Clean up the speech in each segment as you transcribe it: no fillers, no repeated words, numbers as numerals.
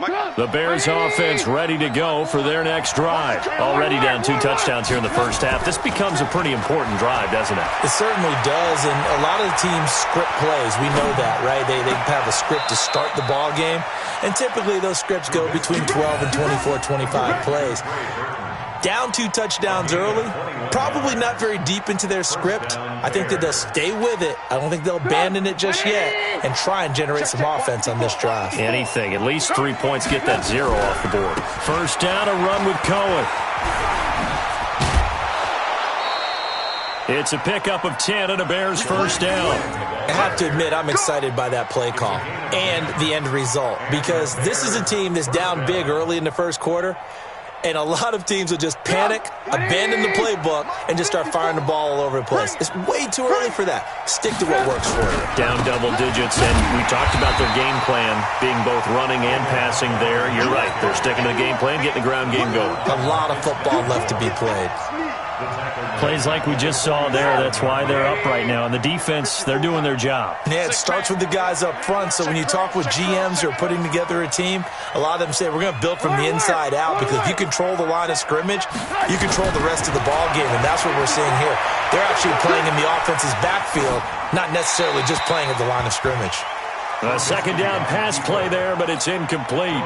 The Bears offense ready to go for their next drive. Already down 2 touchdowns here in the first half. This becomes a pretty important drive, doesn't it? It certainly does, and a lot of the teams script plays. We know that, right? They have a script to start the ball game, and typically those scripts go between 12 and 24, 25 plays. Down 2 touchdowns early, probably not very deep into their script. I think that they'll stay with it. I don't think they'll abandon it just yet and try and generate some offense on this drive. Anything. At least 3 points, get that 0 off the board. First down, a run with Cohen. It's a pickup of 10 and a Bears first down. I have to admit, I'm excited by that play call and the end result, because this is a team that's down big early in the first quarter. And a lot of teams will just panic, abandon the playbook, and just start firing the ball all over the place. It's way too early for that. Stick to what works for you. Down double digits, and we talked about their game plan being both running and passing there. You're right. They're sticking to the game plan, getting the ground game going. A lot of football left to be played. Plays like we just saw there, that's why they're up right now. And the defense, they're doing their job. Yeah, it starts with the guys up front. So when you talk with GMs who are putting together a team, a lot of them say we're going to build from the inside out, because if you control the line of scrimmage, you control the rest of the ball game, and that's what we're seeing here. They're actually playing in the offense's backfield, not necessarily just playing at the line of scrimmage. A second down pass play there, but it's incomplete.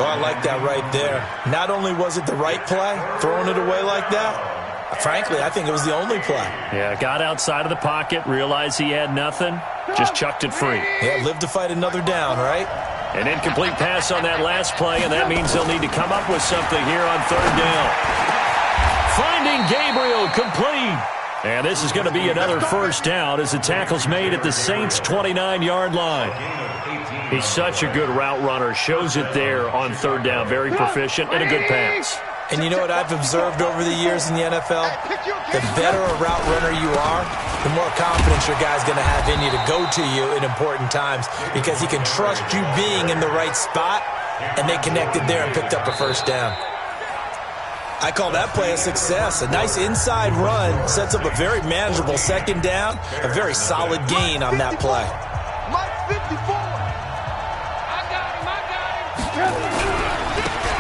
Oh, I like that right there. Not only was it the right play, throwing it away like that, frankly, I think it was the only play. Yeah, got outside of the pocket, realized he had nothing, just chucked it free. Yeah, live to fight another down, right? An incomplete pass on that last play, and that means they'll need to come up with something here on third down. Finding Gabriel, complete. And this is going to be another first down as the tackle's made at the Saints' 29-yard line. He's such a good route runner. Shows it there on third down. Very proficient and a good pass. And you know what I've observed over the years in the NFL? The better a route runner you are, the more confidence your guy's going to have in you to go to you in important times, because he can trust you being in the right spot, and they connected there and picked up a first down. I call that play a success. A nice inside run sets up a very manageable second down, a very solid gain on that play.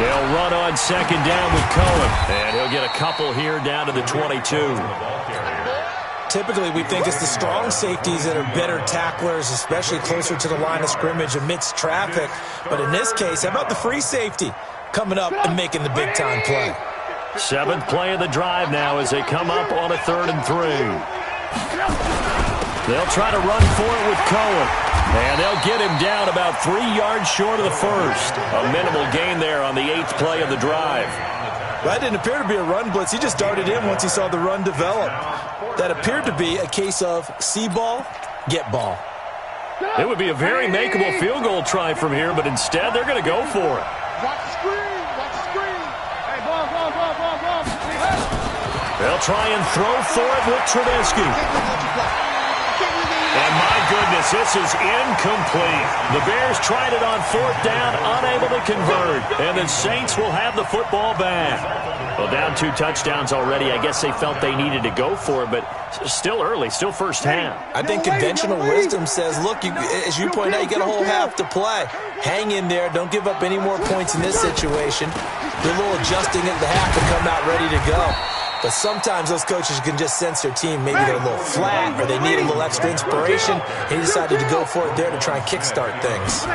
They'll run on second down with Cohen, and he'll get a couple here down to the 22. Typically, we think it's the strong safeties that are better tacklers, especially closer to the line of scrimmage amidst traffic. But in this case, how about the free safety coming up and making the big-time play? 7th play of the drive now as they come up on a 3rd and 3. They'll try to run for it with Cohen, and they'll get him down about 3 yards short of the first. A minimal gain there on the 8th play of the drive. That didn't appear to be a run blitz. He just darted in once he saw the run develop. That appeared to be a case of see ball, get ball. It would be a very makeable field goal try from here, but instead they're going to go for it. They'll try and throw for it with Trubisky. And my goodness, this is incomplete. The Bears tried it on 4th down, unable to convert. And the Saints will have the football back. Well, down 2 touchdowns already. I guess they felt they needed to go for it, but still early, still first half. I think conventional wisdom says, look, as you point out, you got a whole half to play. Hang in there. Don't give up any more points in this situation. Do a little adjusting at the half and come out ready to go. But sometimes those coaches can just sense their team. Maybe they're a little flat or they need a little extra inspiration. He decided to go for it there to try and kickstart things.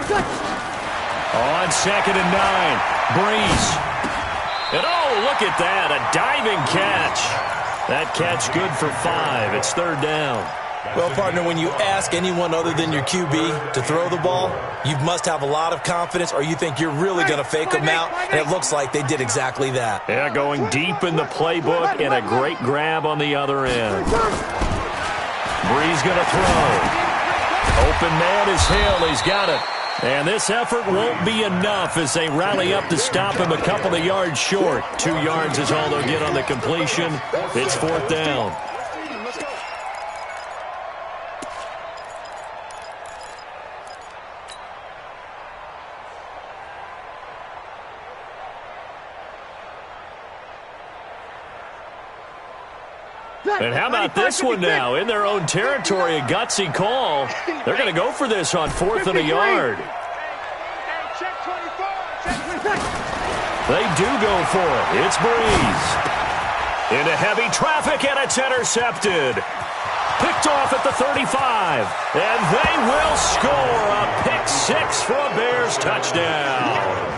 On 2nd and 9, Breeze. And oh, look at that, a diving catch. That catch good for 5. It's 3rd down. Well, partner, when you ask anyone other than your QB to throw the ball, you must have a lot of confidence, or you think you're really going to fake them out, and it looks like they did exactly that. Yeah, going deep in the playbook and a great grab on the other end. Breeze going to throw. Open man is Hill. He's got it. And this effort won't be enough as they rally up to stop him a couple of yards short. 2 yards is all they'll get on the completion. It's 4th down. And how about this one now? In their own territory, a gutsy call. They're going to go for this on 4th and a yard. Check 25. They do go for it. It's Breeze. Into heavy traffic, and it's intercepted. Picked off at the 35. And they will score a pick six for a Bears touchdown.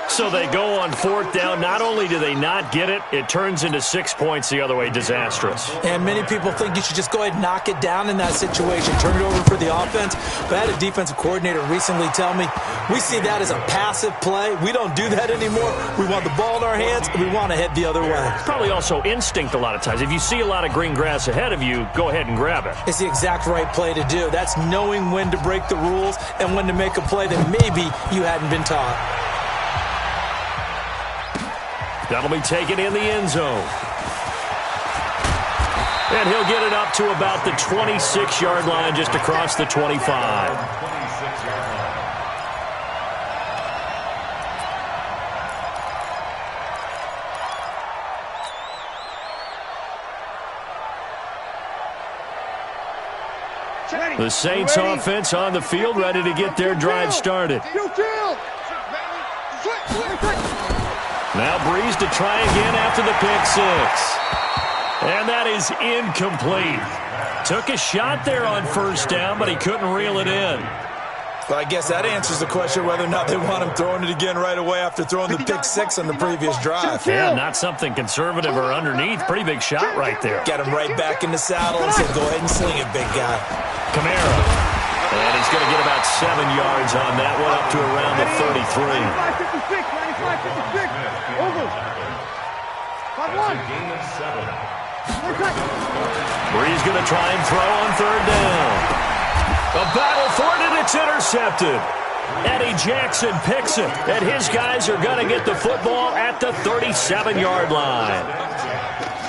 So they go on fourth down. Not only do they not get it, it turns into 6 points the other way. Disastrous. And many people think you should just go ahead and knock it down in that situation. Turn it over for the offense. But I had a defensive coordinator recently tell me, we see that as a passive play. We don't do that anymore. We want the ball in our hands, and we want to head the other way. It's probably also instinct a lot of times. If you see a lot of green grass ahead of you, go ahead and grab it. It's the exact right play to do. That's knowing when to break the rules and when to make a play that maybe you hadn't been taught. That'll be taken in the end zone. And he'll get it up to about the 26-yard line, just across the 25. The Saints offense on the field, ready to get their drive started. Now Breeze to try again after the pick six. And that is incomplete. Took a shot there on first down, but he couldn't reel it in. Well, I guess that answers the question whether or not they want him throwing it again right away after throwing the pick six on the previous drive. Yeah, not something conservative or underneath. Pretty big shot right there. Got him right back in the saddle and said, go ahead and sling it, big guy. Kamara. And he's going to get about 7 yards on that one, up to around the 33. 95-56, over. 5-1. Breeze going to try and throw on third down. A battle for it, and it's intercepted. Eddie Jackson picks it, and his guys are going to get the football at the 37-yard line.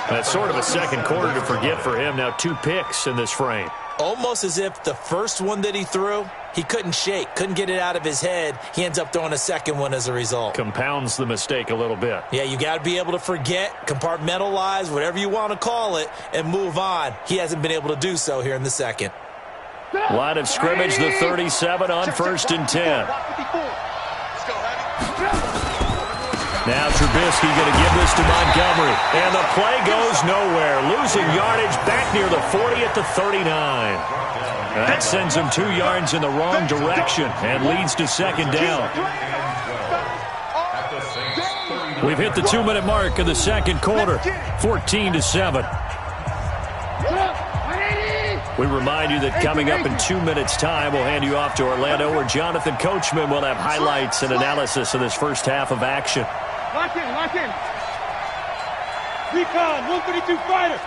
That's sort of a second quarter to forget for him. Now 2 picks in this frame. Almost as if the first one that he threw, he couldn't shake, couldn't get it out of his head. He ends up throwing a second one as a result. Compounds the mistake a little bit. Yeah, you got to be able to forget, compartmentalize, whatever you want to call it, and move on. He hasn't been able to do so here in the second. Line of scrimmage, the 37 on 1st and 10. Now Trubisky going to give this to Montgomery. And the play goes nowhere. Losing yardage back near the 40 at the 39. That sends him 2 yards in the wrong direction and leads to second down. We've hit the 2-minute mark of the second quarter. 14-7. We remind you that coming up in 2 minutes' time, we'll hand you off to Orlando, where Jonathan Coachman will have highlights and analysis of this first half of action. Lock in, lock in. Recon, 132 fighter.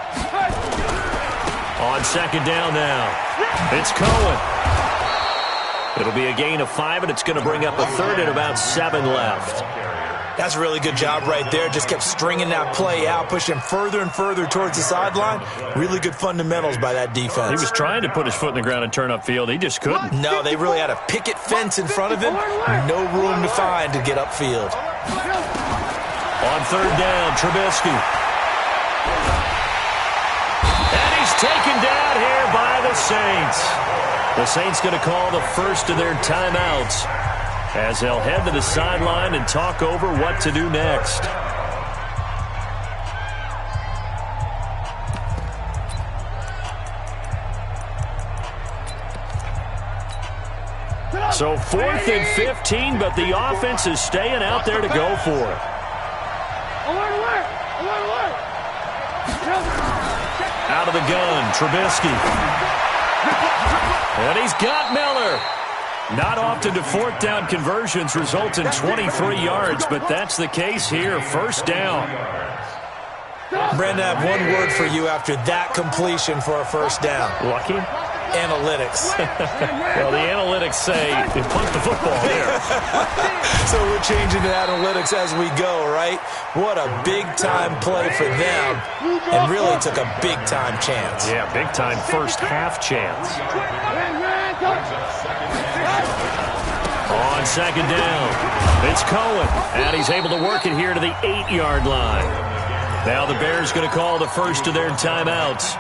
On second down now, it's Cohen. It'll be a gain of 5, and it's going to bring up a third and about 7 left. That's a really good job right there. Just kept stringing that play out, pushing further and further towards the sideline. Really good fundamentals by that defense. He was trying to put his foot in the ground and turn upfield. He just couldn't. No, they really had a picket fence in front of him. No room to find to get upfield. On third down, Trubisky. And he's taken down here by the Saints. The Saints going to call the first of their timeouts as they'll head to the sideline and talk over what to do next. So 4th and 15, but the offense is staying out there to go for it. Out of the gun, Trubisky. And he's got Miller. Not often do 4th down conversions result in 23 yards, but that's the case here. First down. Brandon, I have one word for you after that completion for a first down. Lucky? Analytics. Well, the analytics say they punt the football there. So we're changing to analytics as we go, right? What a big-time play for them, and really took a big-time chance. Yeah, big-time first half chance. On second down, it's Cohen, and he's able to work it here to the 8-yard line. Now the Bears going to call the first of their timeouts,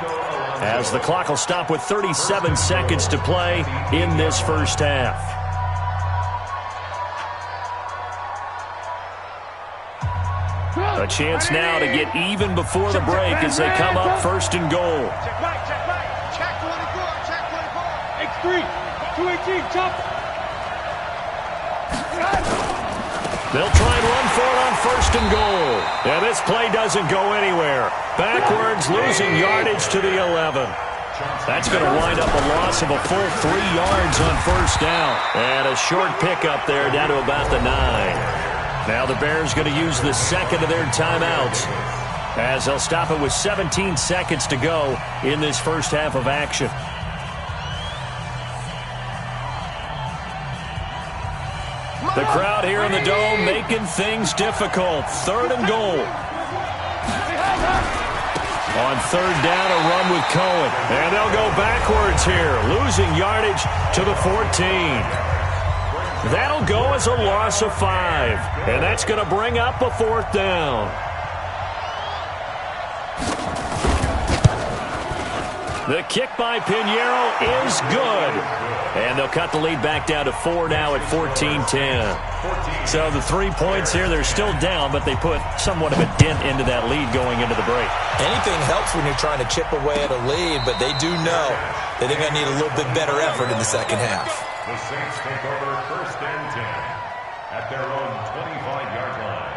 as the clock will stop with 37 seconds to play in this first half. A chance now to get even before the break as they come up first and goal. Check right, check right. Check 24, check 24. X3, 218, chop. They'll try and run for it on first and goal. Yeah, this play doesn't go anywhere. Backwards, losing yardage to the 11. That's going to wind up a loss of a full 3 yards on first down. And a short pickup there down to about the 9. Now the Bears going to use the second of their timeouts as they'll stop it with 17 seconds to go in this first half of action. The crowd here in the Dome making things difficult. Third and goal. On third down, a run with Cohen. And they'll go backwards here, losing yardage to the 14. That'll go as a loss of 5. And that's going to bring up a fourth down. The kick by Pinheiro is good. And they'll cut the lead back down to 4 now at 14-10. So the 3 points here, they're still down, but they put somewhat of a dent into that lead going into the break. Anything helps when you're trying to chip away at a lead, but they do know that they're going to need a little bit better effort in the second half. The Saints take over first and 10 at their own 25-yard line.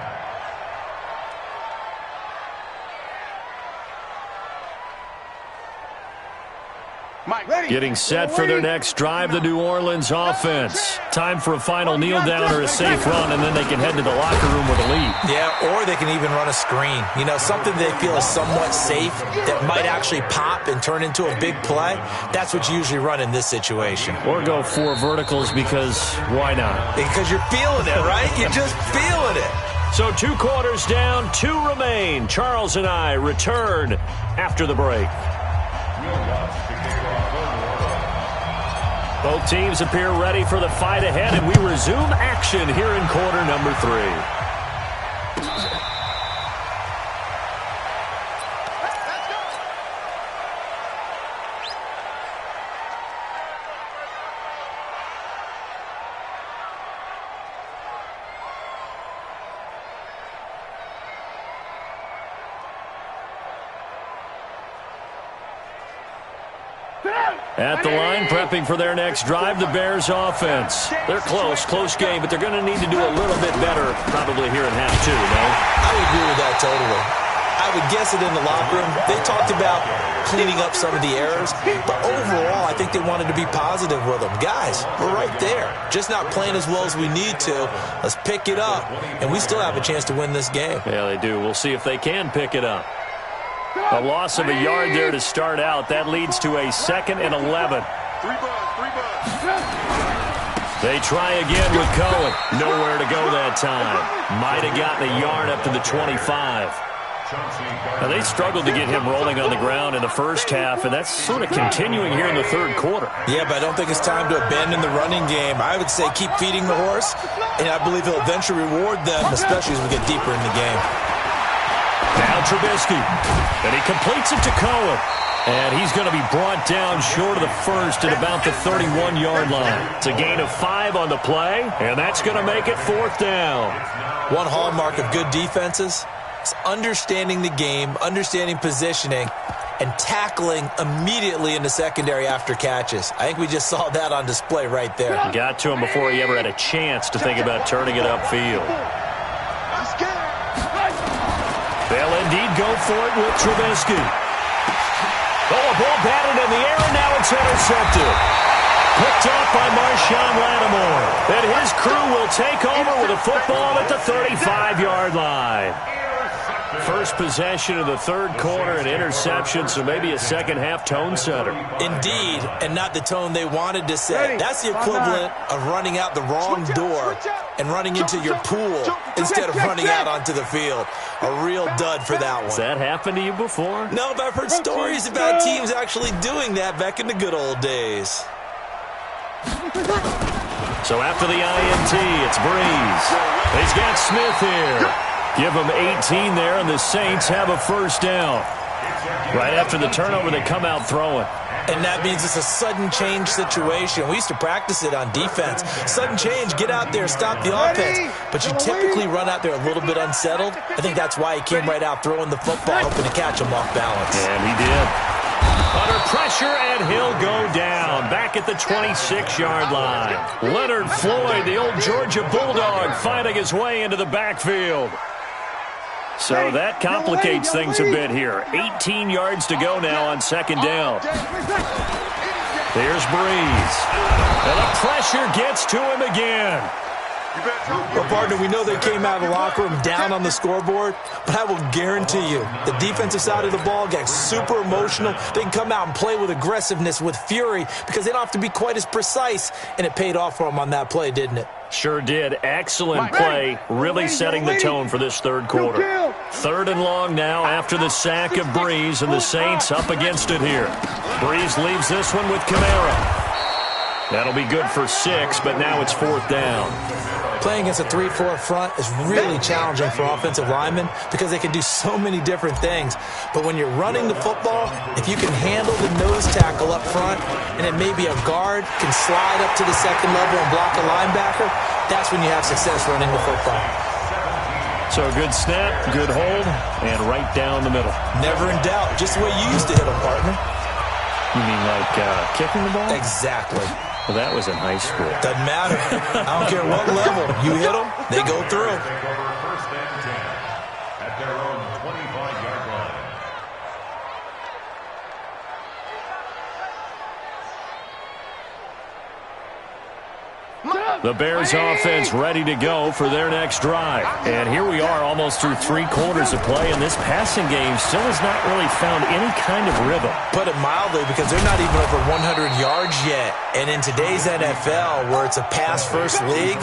Getting set for their next drive, the New Orleans offense. Time for a final kneel down or a safe run, and then they can head to the locker room with a lead. Yeah, or they can even run a screen. You know, something they feel is somewhat safe that might actually pop and turn into a big play. That's what you usually run in this situation. Or go 4 verticals because why not? Because you're feeling it, right? You're just feeling it. So 2 quarters down, 2 remain. Charles and I return after the break. Both teams appear ready for the fight ahead, and we resume action here in quarter number 3. At the line, prepping for their next drive, the Bears offense. They're close game, but they're going to need to do a little bit better probably here in half 2, no? I would agree with that totally. I would guess it in the locker room. They talked about cleaning up some of the errors, but overall, I think they wanted to be positive with them. Guys, we're right there. Just not playing as well as we need to. Let's pick it up, and we still have a chance to win this game. Yeah, they do. We'll see if they can pick it up. A loss of a yard there to start out. That leads to a 2nd and 11. They try again with Cohen. Nowhere to go that time. Might have gotten a yard up to the 25. Now, they struggled to get him rolling on the ground in the first half, and that's sort of continuing here in the third quarter. Yeah, but I don't think it's time to abandon the running game. I would say keep feeding the horse, and I believe he'll eventually reward them, especially as we get deeper in the game. Now Trubisky, and he completes it to Cohen. And he's going to be brought down short of the first at about the 31-yard line. It's a gain of 5 on the play, and that's going to make it 4th down. One hallmark of good defenses is understanding the game, understanding positioning, and tackling immediately in the secondary after catches. I think we just saw that on display right there. Got to him before he ever had a chance to think about turning it upfield. They'll indeed go for it with Trubisky. Oh, a ball batted in the air, and now it's intercepted. Picked off by Marshawn Lattimore. And his crew will take over with a football at the 35-yard line. First possession of the third quarter, an interception, so maybe a second-half tone setter. Indeed, and not the tone they wanted to set. That's the equivalent of running out the wrong door and running into your pool instead of running out onto the field. A real dud for that one. Has that happened to you before? No, but I've heard stories about teams actually doing that back in the good old days. So after the INT, it's Breeze. He's got Smith here. Give them 18 there, and the Saints have a first down. Right after the turnover, they come out throwing. And that means it's a sudden change situation. We used to practice it on defense. Sudden change, get out there, stop the offense. But you typically run out there a little bit unsettled. I think that's why he came right out throwing the football, hoping to catch him off balance. And he did. Under pressure, and he'll go down. Back at the 26-yard line. Leonard Floyd, the old Georgia Bulldog, fighting his way into the backfield. So that complicates things a bit here. 18 yards to go now on second down. There's Breeze. And the pressure gets to him again. Well, partner, we know they came out of the locker room down on the scoreboard, but I will guarantee you the defensive side of the ball got super emotional. They can come out and play with aggressiveness, with fury, because they don't have to be quite as precise, and it paid off for them on that play, didn't it? Sure did. Excellent play, really setting the tone for this third quarter. Third and long now after the sack of Breeze, and the Saints up against it here. Breeze leaves this one with Kamara. That'll be good for 6, but now it's fourth down. Playing against a 3-4 front is really challenging for offensive linemen because they can do so many different things. But when you're running the football, if you can handle the nose tackle up front, and it may be a guard can slide up to the second level and block a linebacker, that's when you have success running the football. So good snap, good hold, and right down the middle. Never in doubt. Just the way you used to hit them, partner. You mean like kicking the ball? Exactly. Well, that was in high school. Doesn't matter. I don't care what level. You hit them, they go through. First and 10 at their own 25-yard line. The Bears offense ready to go for their next drive. And here we are almost through 3 quarters of play, and this passing game still has not really found any kind of rhythm. Put it mildly, because they're not even over 100 yards yet. And in today's NFL, where it's a pass-first league,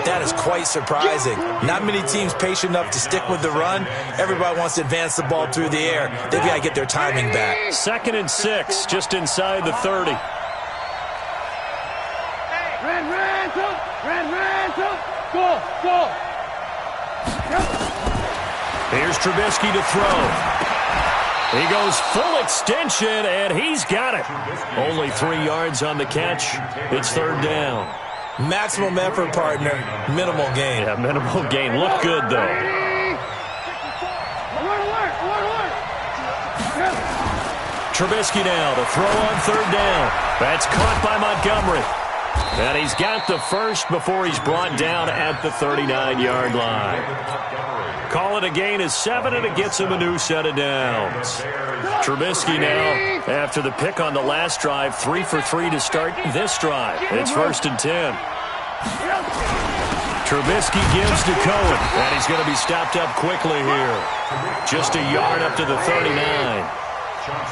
that is quite surprising. Not many teams patient enough to stick with the run. Everybody wants to advance the ball through the air. They've got to get their timing back. 2nd and 6, just inside the 30. Go. Here's Trubisky to throw. He goes full extension, and he's got it. Only 3 yards on the catch. It's third down. Maximum effort, partner. Minimal gain. Yeah, minimal gain. Look good, though. Trubisky now to throw on third down. That's caught by Montgomery. And he's got the first before he's brought down at the 39-yard line. Call it a gain of 7, and it gets him a new set of downs. Trubisky now, after the pick on the last drive, 3 for 3 to start this drive. It's 1st and 10. Trubisky gives to Cohen, and he's going to be stopped up quickly here. Just a yard up to the 39.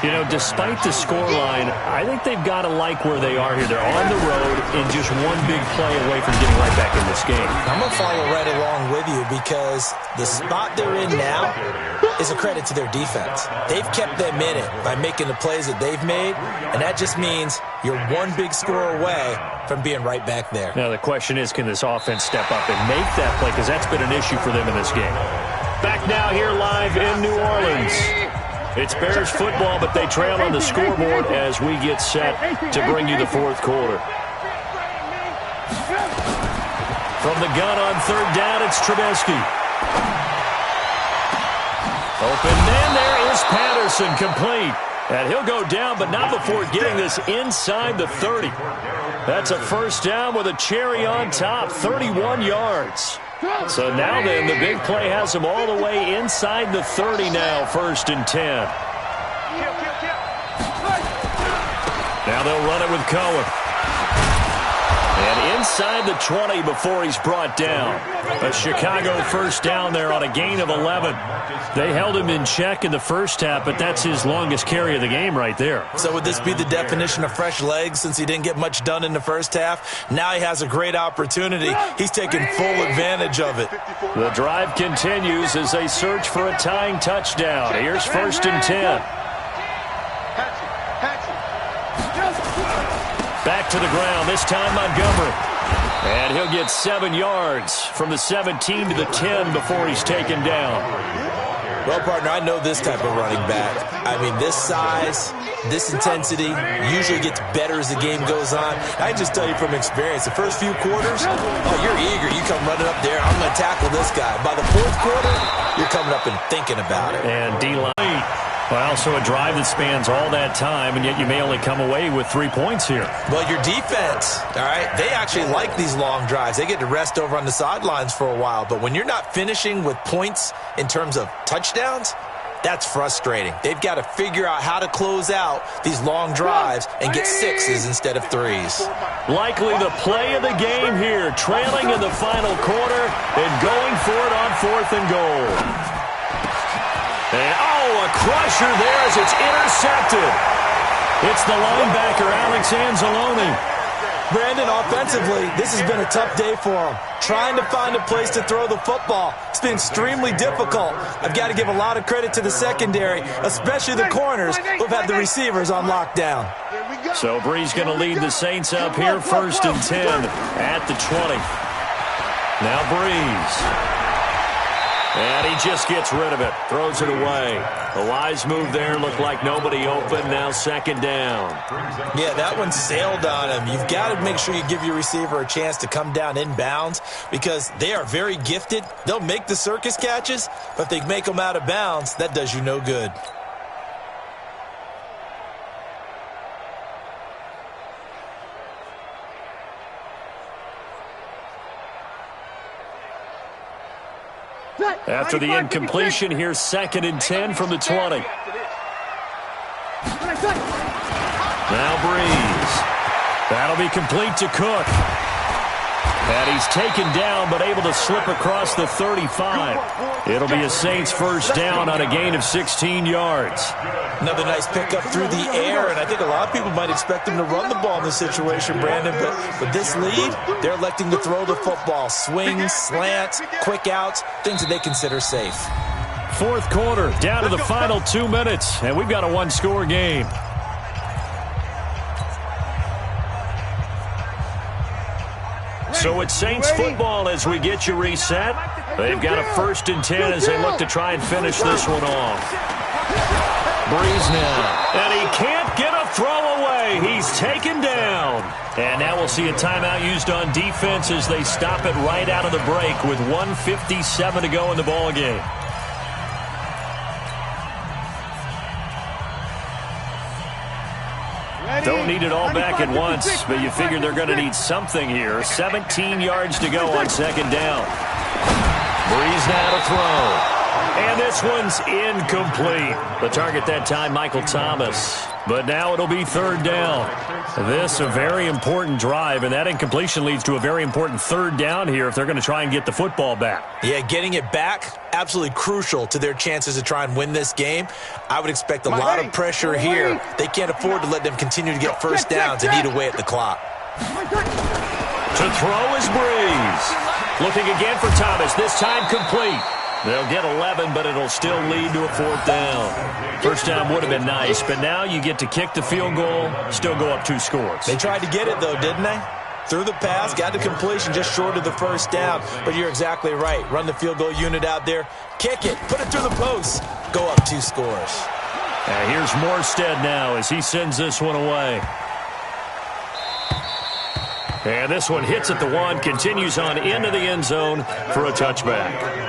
You know, despite the scoreline, I think they've got to like where they are here. They're on the road and just one big play away from getting right back in this game. I'm going to follow right along with you because the spot they're in now is a credit to their defense. They've kept them in it by making the plays that they've made, and that just means you're one big score away from being right back there. Now, the question is, can this offense step up and make that play? Because that's been an issue for them in this game. Back now here live in New Orleans. It's Bears football, but they trail on the scoreboard as we get set to bring you the fourth quarter. From the gun on third down, it's Trubisky. Open man, there is Patterson, complete. And he'll go down, but not before getting this inside the 30. That's a first down with a cherry on top, 31 yards. So now then, the big play has him all the way inside the 30 now, 1st and 10. Now they'll run it with Cohen. And inside the 20 before he's brought down. A Chicago first down there on a gain of 11. They held him in check in the first half, but that's his longest carry of the game right there. So would this be the definition of fresh legs since he didn't get much done in the first half? Now he has a great opportunity. He's taking full advantage of it. The drive continues as they search for a tying touchdown. Here's 1st and 10. Back to the ground, this time Montgomery. And he'll get 7 yards from the 17 to the 10 before he's taken down. Well, partner, I know this type of running back. I mean, this size, this intensity usually gets better as the game goes on. I can just tell you from experience, the first few quarters, oh, you're eager. You come running up there, I'm going to tackle this guy. By the fourth quarter, you're coming up and thinking about it. And D-line. Well, so a drive that spans all that time, and yet you may only come away with 3 points here. Well, your defense, all right, they actually like these long drives. They get to rest over on the sidelines for a while. But when you're not finishing with points in terms of touchdowns, that's frustrating. They've got to figure out how to close out these long drives and get 6s instead of 3s. Likely the play of the game here, trailing in the final quarter and going for it on 4th and goal. And, a crusher there as it's intercepted. It's the linebacker, Alex Anzalone. Brandon, offensively, this has been a tough day for him. Trying to find a place to throw the football. It's been extremely difficult. I've got to give a lot of credit to the secondary, especially the corners who've had the receivers on lockdown. So Bree's going to lead the Saints up here, 1st and 10 at the 20. Now Breeze. And he just gets rid of it, throws it away. A wise move there, looked like nobody open, now 2nd down. Yeah, that one sailed on him. You've got to make sure you give your receiver a chance to come down inbounds because they are very gifted. They'll make the circus catches, but if they make them out of bounds, that does you no good. After the incompletion, here's 2nd and 10 from the 20. Now Breeze. That'll be complete to Cook. And he's taken down, but able to slip across the 35. It'll be a Saints 1st down on a gain of 16 yards. Another nice pickup through the air, and I think a lot of people might expect him to run the ball in this situation, Brandon, but with this lead, they're electing to throw the football. Swings, slants, quick outs, things that they consider safe. 4th quarter, down to the final 2 minutes, and we've got a one-score game. So it's Saints football as we get you reset. They've got a 1st and 10 as they look to try and finish this one off. Breeze now. And he can't get a throw away. He's taken down. And now we'll see a timeout used on defense as they stop it right out of the break with 1:57 to go in the ballgame. Don't need it all back at once, but you figure they're going to need something here. 17 yards to go on 2nd down. Breeze now to throw. And this one's incomplete. The target that time, Michael Thomas. But now it'll be 3rd down. This a very important drive, and that incompletion leads to a very important 3rd down here if they're going to try and get the football back. Yeah, getting it back, absolutely crucial to their chances to try and win this game. I would expect a lot of pressure here. They can't afford to let them continue to get 1st downs and eat away at the clock. To throw is Breeze. Looking again for Thomas, this time complete. They'll get 11, but it'll still lead to a 4th down. 1st down would have been nice, but now you get to kick the field goal, still go up 2 scores. They tried to get it, though, didn't they? Threw the pass, got the completion just short of the 1st down. But you're exactly right. Run the field goal unit out there, kick it, put it through the post, go up 2 scores. And here's Morstead now as he sends this one away. And this one hits at the 1, continues on into the end zone for a touchback.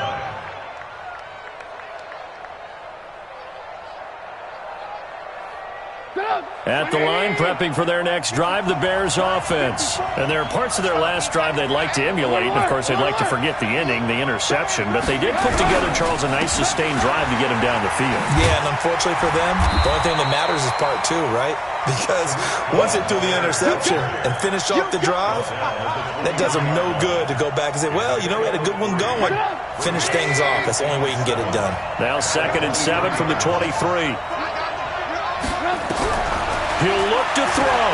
At the line, prepping for their next drive, the Bears offense. And there are parts of their last drive they'd like to emulate. And, of course, they'd like to forget the inning, the interception. But they did put together, Charles, a nice sustained drive to get him down the field. Yeah, and unfortunately for them, the only thing that matters is part 2, right? Because once it threw the interception and finished off the drive, that does them no good to go back and say, well, you know, we had a good one going. Finish things off. That's the only way you can get it done. Now 2nd and 7 from the 23. He'll look to throw.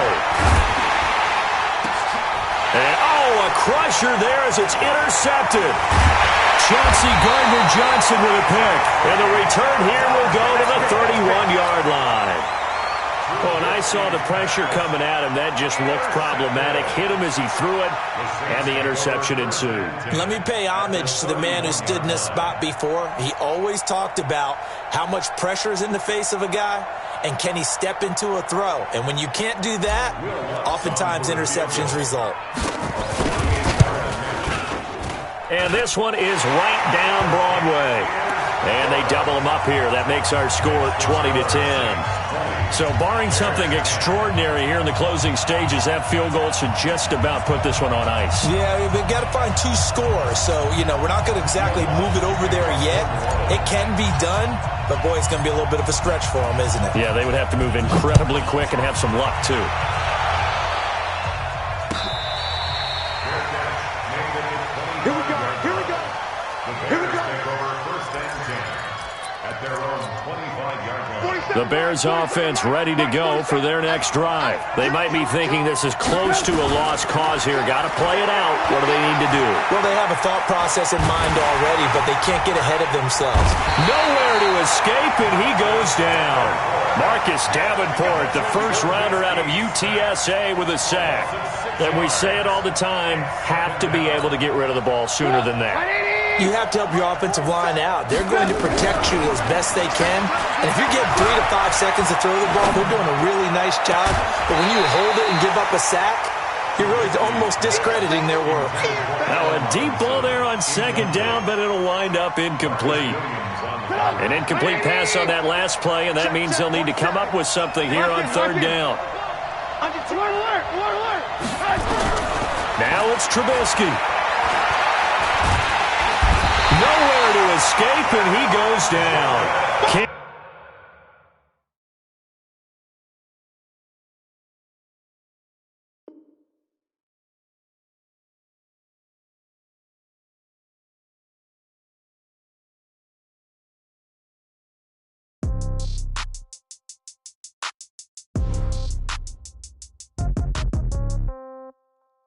And, a crusher there as it's intercepted. Chauncey Gardner-Johnson with a pick. And the return here will go to the 31-yard line. Well, and I saw the pressure coming at him. That just looked problematic. Hit him as he threw it, and the interception ensued. Let me pay homage to the man who stood in this spot before. He always talked about how much pressure is in the face of a guy, and can he step into a throw. And when you can't do that, oftentimes interceptions result. And this one is right down Broadway. And they double them up here. That makes our score 20-10. So barring something extraordinary here in the closing stages, that field goal should just about put this one on ice. Yeah, we've got to find 2 scores. So, we're not going to exactly move it over there yet. It can be done, but, boy, it's going to be a little bit of a stretch for them, isn't it? Yeah, they would have to move incredibly quick and have some luck, too. Here we go. Here we go. Here we go. Take over first and 10 at their own 25-yard line. The Bears offense ready to go for their next drive. They might be thinking this is close to a lost cause here. Got to play it out. What do they need to do? Well, they have a thought process in mind already, but they can't get ahead of themselves. Nowhere to escape, and he goes down. Marcus Davenport, the first rounder out of UTSA with a sack. And we say it all the time, have to be able to get rid of the ball sooner than that. You have to help your offensive line out. They're going to protect you as best they can. And if you give 3 to 5 seconds to throw the ball, they're doing a really nice job. But when you hold it and give up a sack, you're really almost discrediting their work. Now a deep ball there on second down, but it'll wind up incomplete. An incomplete pass on that last play, and that means they'll need to come up with something here on third down. Now it's Trubisky. Nowhere to escape, and he goes down.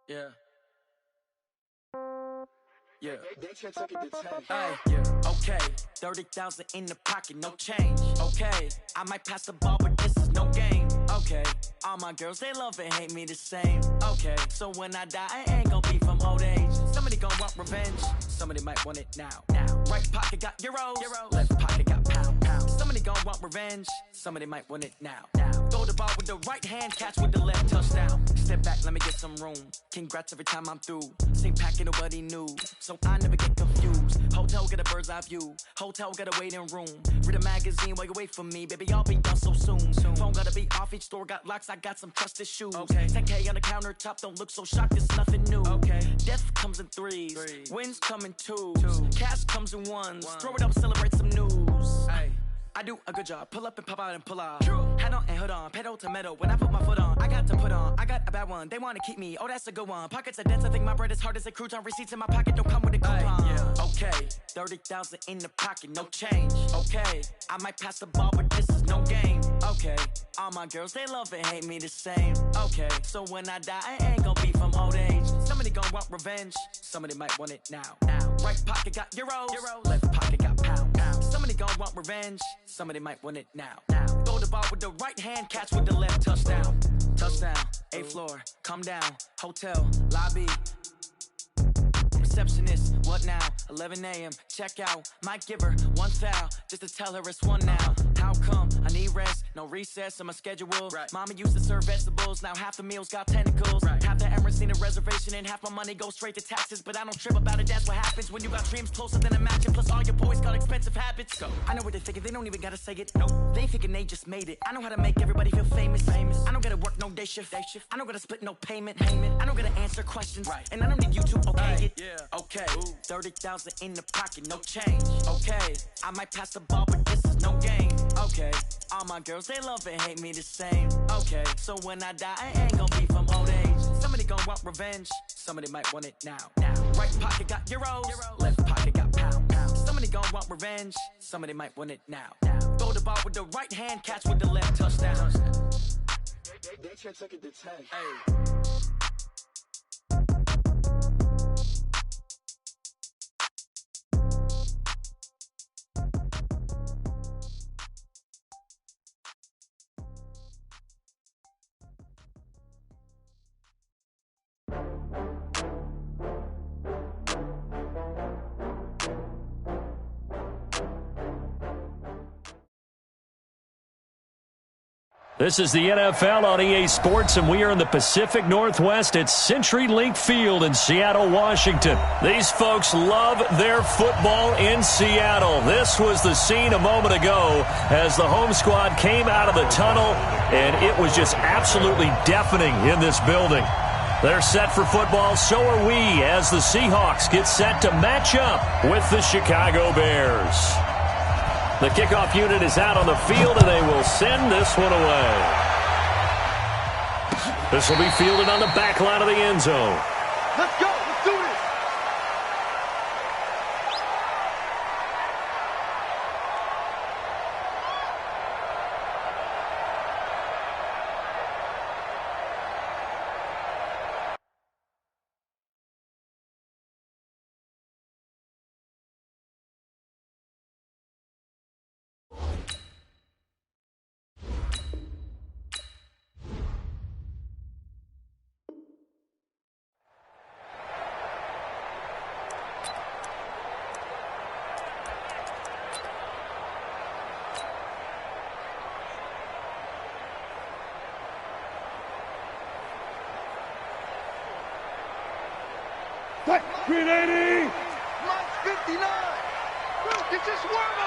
Yeah. Yeah. Hey, yeah. Okay. 30,000 in the pocket, no change. Okay. I might pass the ball, but this is no game. Okay. All my girls, they love and hate me the same. Okay. So when I die, I ain't gonna be from old age. Somebody gonna want revenge. Somebody might want it now. Right pocket got euros. Left pocket got pound. Somebody gonna want revenge. Somebody might want it now. Throw the ball with the right hand, catch with the left, touchdown. Step back, let me get some room. Congrats every time I'm through. Same packet, nobody knew. So I never get confused. Hotel got a bird's eye view. Hotel got a waiting room. Read a magazine while you wait for me. Baby, I'll be done so soon. Phone gotta be off, each store got locks. I got some trusted shoes. 10K on the countertop, don't look so shocked, it's nothing new. Death comes in threes. Wins come in twos. Cash comes in ones. Throw it up, celebrate some news. I do a good job. Pull up and pop out and pull out. Head on and hood on. Pedal to metal. When I put my foot on, I got to put on. I got a bad one. They want to keep me. Oh, that's a good one. Pockets are dense. I think my bread is hard as a crouton. Receipts in my pocket don't come with a coupon. Okay. 30,000 in the pocket. No change. Okay. I might pass the ball, but this is no game. Okay. All my girls, they love and hate me the same. Okay. So when I die, I ain't gonna be from old age. Somebody gonna want revenge. Somebody might want it now. Right pocket got euros. Left pocket got pound. Somebody gonna want revenge. Somebody might want it now. Throw the ball with the right hand, catch with the left, touchdown. Touchdown, 8th floor, come down, hotel, lobby. Receptionist, what now? 11 a.m., check out. Might give her one foul, just to tell her it's one now. How come? I need rest, no recess in my schedule. Mama used to serve vegetables, now half the meals got tentacles. Half the Emirates need a reservation and half my money goes straight to taxes. But I don't trip about it, that's what happens when you got dreams closer than a match. Plus all your boys got expensive habits. Go. I know what they're thinking, they don't even gotta say it. Nope. They thinking they just made it. I know how to make everybody feel famous. I don't gotta work no day shift. I don't gotta split no payment. I don't gotta answer questions. And I don't need you to okay it. Okay, 30,000 in the pocket, no change. Okay, I might pass the ball, but this is no game. Okay, all my girls, they love and hate me the same. Okay, so when I die, I ain't gonna be from old age. Somebody gonna want revenge. Somebody might want it now. Right pocket got euros. Left pocket got pound. Somebody gonna want revenge. Somebody might want it now. Throw the ball with the right hand, catch with the left, touchdown. They took it to 10. Hey. This is the NFL on EA Sports, and we are in the Pacific Northwest at CenturyLink Field in Seattle, Washington. These folks love their football in Seattle. This was the scene a moment ago as the home squad came out of the tunnel, and it was just absolutely deafening in this building. They're set for football, so are we, as the Seahawks get set to match up with the Chicago Bears. The kickoff unit is out on the field, and they will send this one away. This will be fielded on the back line of the end zone. Let's go. Let's do this. Green 80! Mike 59! Get your swerve on!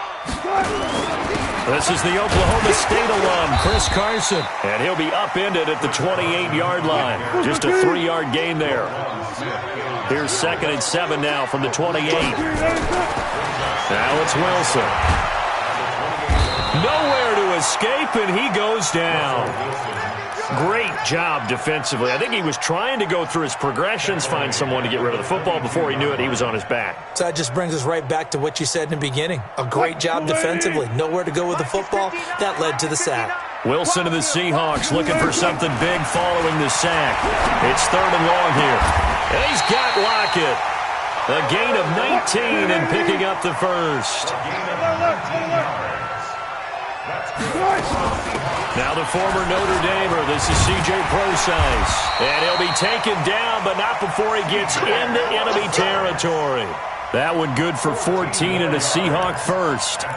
This is the Oklahoma State alum, Chris Carson, and he'll be upended at the 28-yard line. Just a 3-yard gain there. Here's 2nd and 7 now from the 28. Now it's Wilson. Nowhere to escape, and he goes down. Great job defensively. I think he was trying to go through his progressions, find someone to get rid of the football. Before he knew it, he was on his back. So that just brings us right back to what you said in the beginning. A great job defensively. Nowhere to go with the football. That led to the sack. Wilson and the Seahawks looking for something big following the sack. It's 3rd and long here. And he's got Lockett. A gain of 19 and picking up the first. Now the former Notre Damer, this is C.J. Procise. And he'll be taken down, but not before he gets into enemy territory. That one good for 14 and a Seahawk first.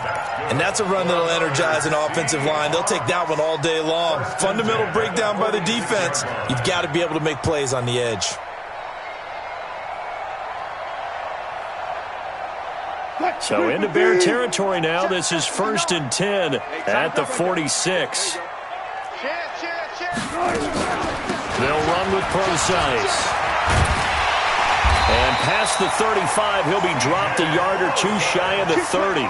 And that's a run that'll energize an offensive line. They'll take that one all day long. Fundamental breakdown by the defense. You've got to be able to make plays on the edge. So into Bear territory now. This is 1st and 10 at the 46. They'll run with Procise. And past the 35, he'll be dropped a yard or two shy of the 30.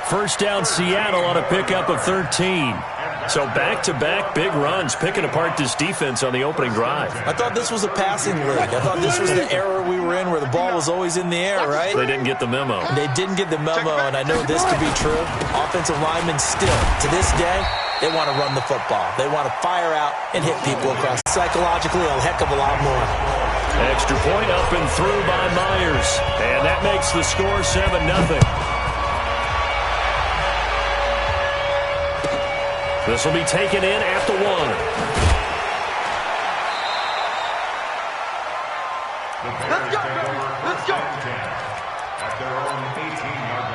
First down Seattle on a pickup of 13. So back-to-back big runs, picking apart this defense on the opening drive. I thought this was a passing league. I thought this was the era we were in where the ball was always in the air, right? They didn't get the memo. They didn't get the memo, and I know this to be true. Offensive linemen still, to this day, they want to run the football. They want to fire out and hit people across. Psychologically, a heck of a lot more. Extra point up and through by Myers. And that makes the score 7-0. This will be taken in at the 1. Let's go, baby. Let's go. At their own 18-yard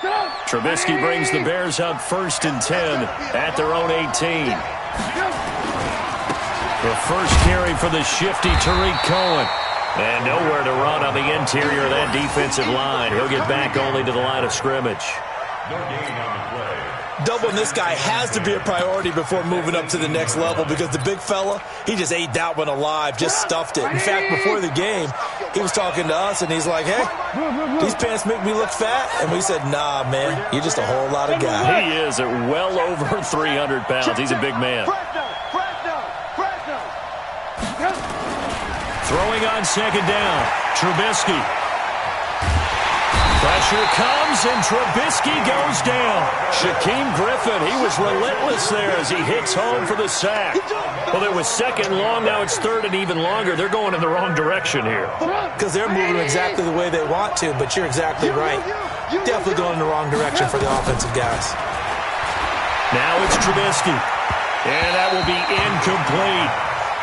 line. Trubisky brings the Bears up 1st and 10 at their own 18. The first carry for the shifty Tariq Cohen. And nowhere to run on the interior of that defensive line. He'll get back only to the line of scrimmage. No gain on the play. Doubling this guy has to be a priority before moving up to the next level because the big fella, he just ate that one alive, just stuffed it. In fact, before the game, he was talking to us, and he's like, hey, these pants make me look fat. And we said, nah, man, you're just a whole lot of guy. He is at well over 300 pounds. He's a big man. Throwing on 2nd down, Trubisky. Pressure comes, and Trubisky goes down. Shaquem Griffin, he was relentless there as he hits home for the sack. Well, it was 2nd long, now it's 3rd and even longer. They're going in the wrong direction here. Because they're moving exactly the way they want to, but you're exactly right. Definitely going in the wrong direction for the offensive guys. Now it's Trubisky, and that will be incomplete.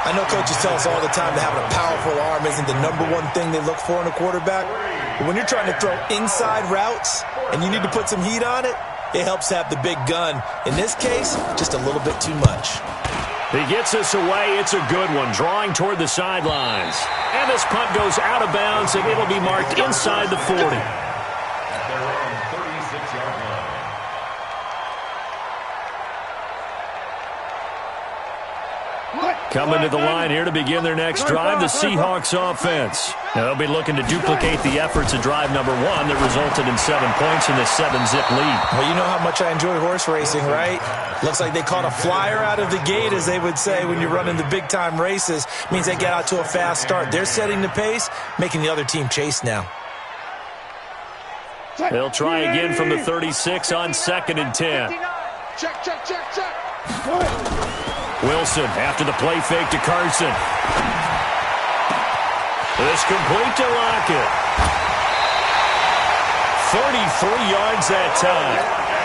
I know coaches tell us all the time that having a powerful arm isn't the #1 thing they look for in a quarterback. But when you're trying to throw inside routes and you need to put some heat on it, it helps have the big gun. In this case, just a little bit too much. He gets us away. It's a good one, drawing toward the sidelines. And this punt goes out of bounds, and it'll be marked inside the 40. At their own 36-yard line. Coming to the line here to begin their next drive, the Seahawks offense. Now they'll be looking to duplicate the efforts of drive number 1 that resulted in 7 points in this 7-zip lead. Well, you know how much I enjoy horse racing, right? Looks like they caught a flyer out of the gate, as they would say when you're running the big-time races. Means they get out to a fast start. They're setting the pace, making the other team chase now. They'll try again from the 36 on 2nd and 10. Check, check, check, check. Wilson after the play fake to Carson. This complete to Lockett. 33 yards that time.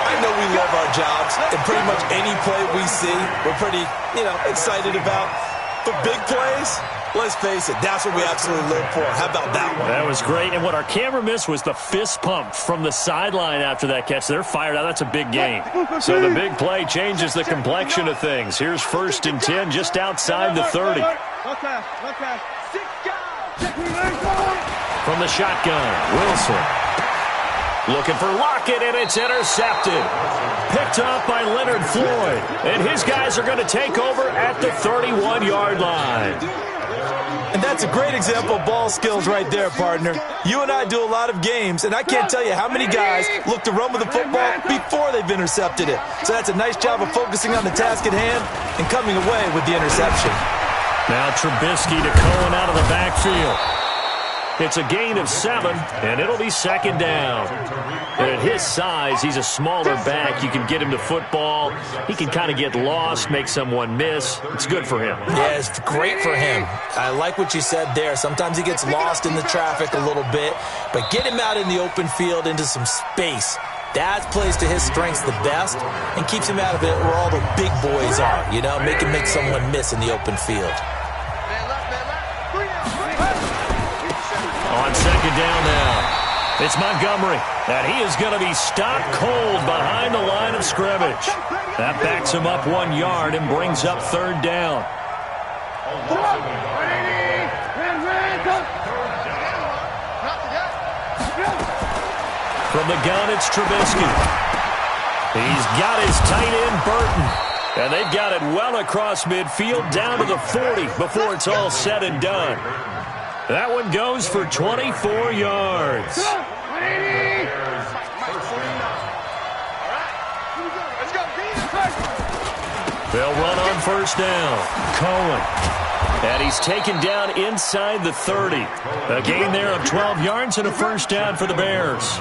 I know we love our jobs, and pretty much any play we see, we're pretty, excited about. For big plays, let's face it, that's what we absolutely live for. How about that one? That was great, and what our camera missed was the fist pump from the sideline after that catch. They're fired out. That's a big gain. So the big play changes the complexion of things. Here's 1st and 10 just outside the 30. From the shotgun, Wilson. Looking for Lockett, and it's intercepted. Picked off by Leonard Floyd. And his guys are going to take over at the 31-yard line. And that's a great example of ball skills right there, partner. You and I do a lot of games, and I can't tell you how many guys look to run with the football before they've intercepted it. So that's a nice job of focusing on the task at hand and coming away with the interception. Now Trubisky to Cohen out of the backfield. It's a gain of 7, and it'll be 2nd down. And at his size, he's a smaller back. You can get him to football. He can kind of get lost, make someone miss. It's good for him. Yeah, it's great for him. I like what you said there. Sometimes he gets lost in the traffic a little bit, but get him out in the open field into some space. That plays to his strengths the best and keeps him out of it where all the big boys are, make him make someone miss in the open field. On 2nd down now, it's Montgomery, and he is going to be stopped cold behind the line of scrimmage. That backs him up 1 yard and brings up 3rd down. From the gun, it's Trubisky. He's got his tight end, Burton. And they've got it well across midfield down to the 40 before it's all said and done. That one goes for 24 yards. They'll run on 1st down. Cohen. And he's taken down inside the 30. A gain there of 12 yards and a 1st down for the Bears.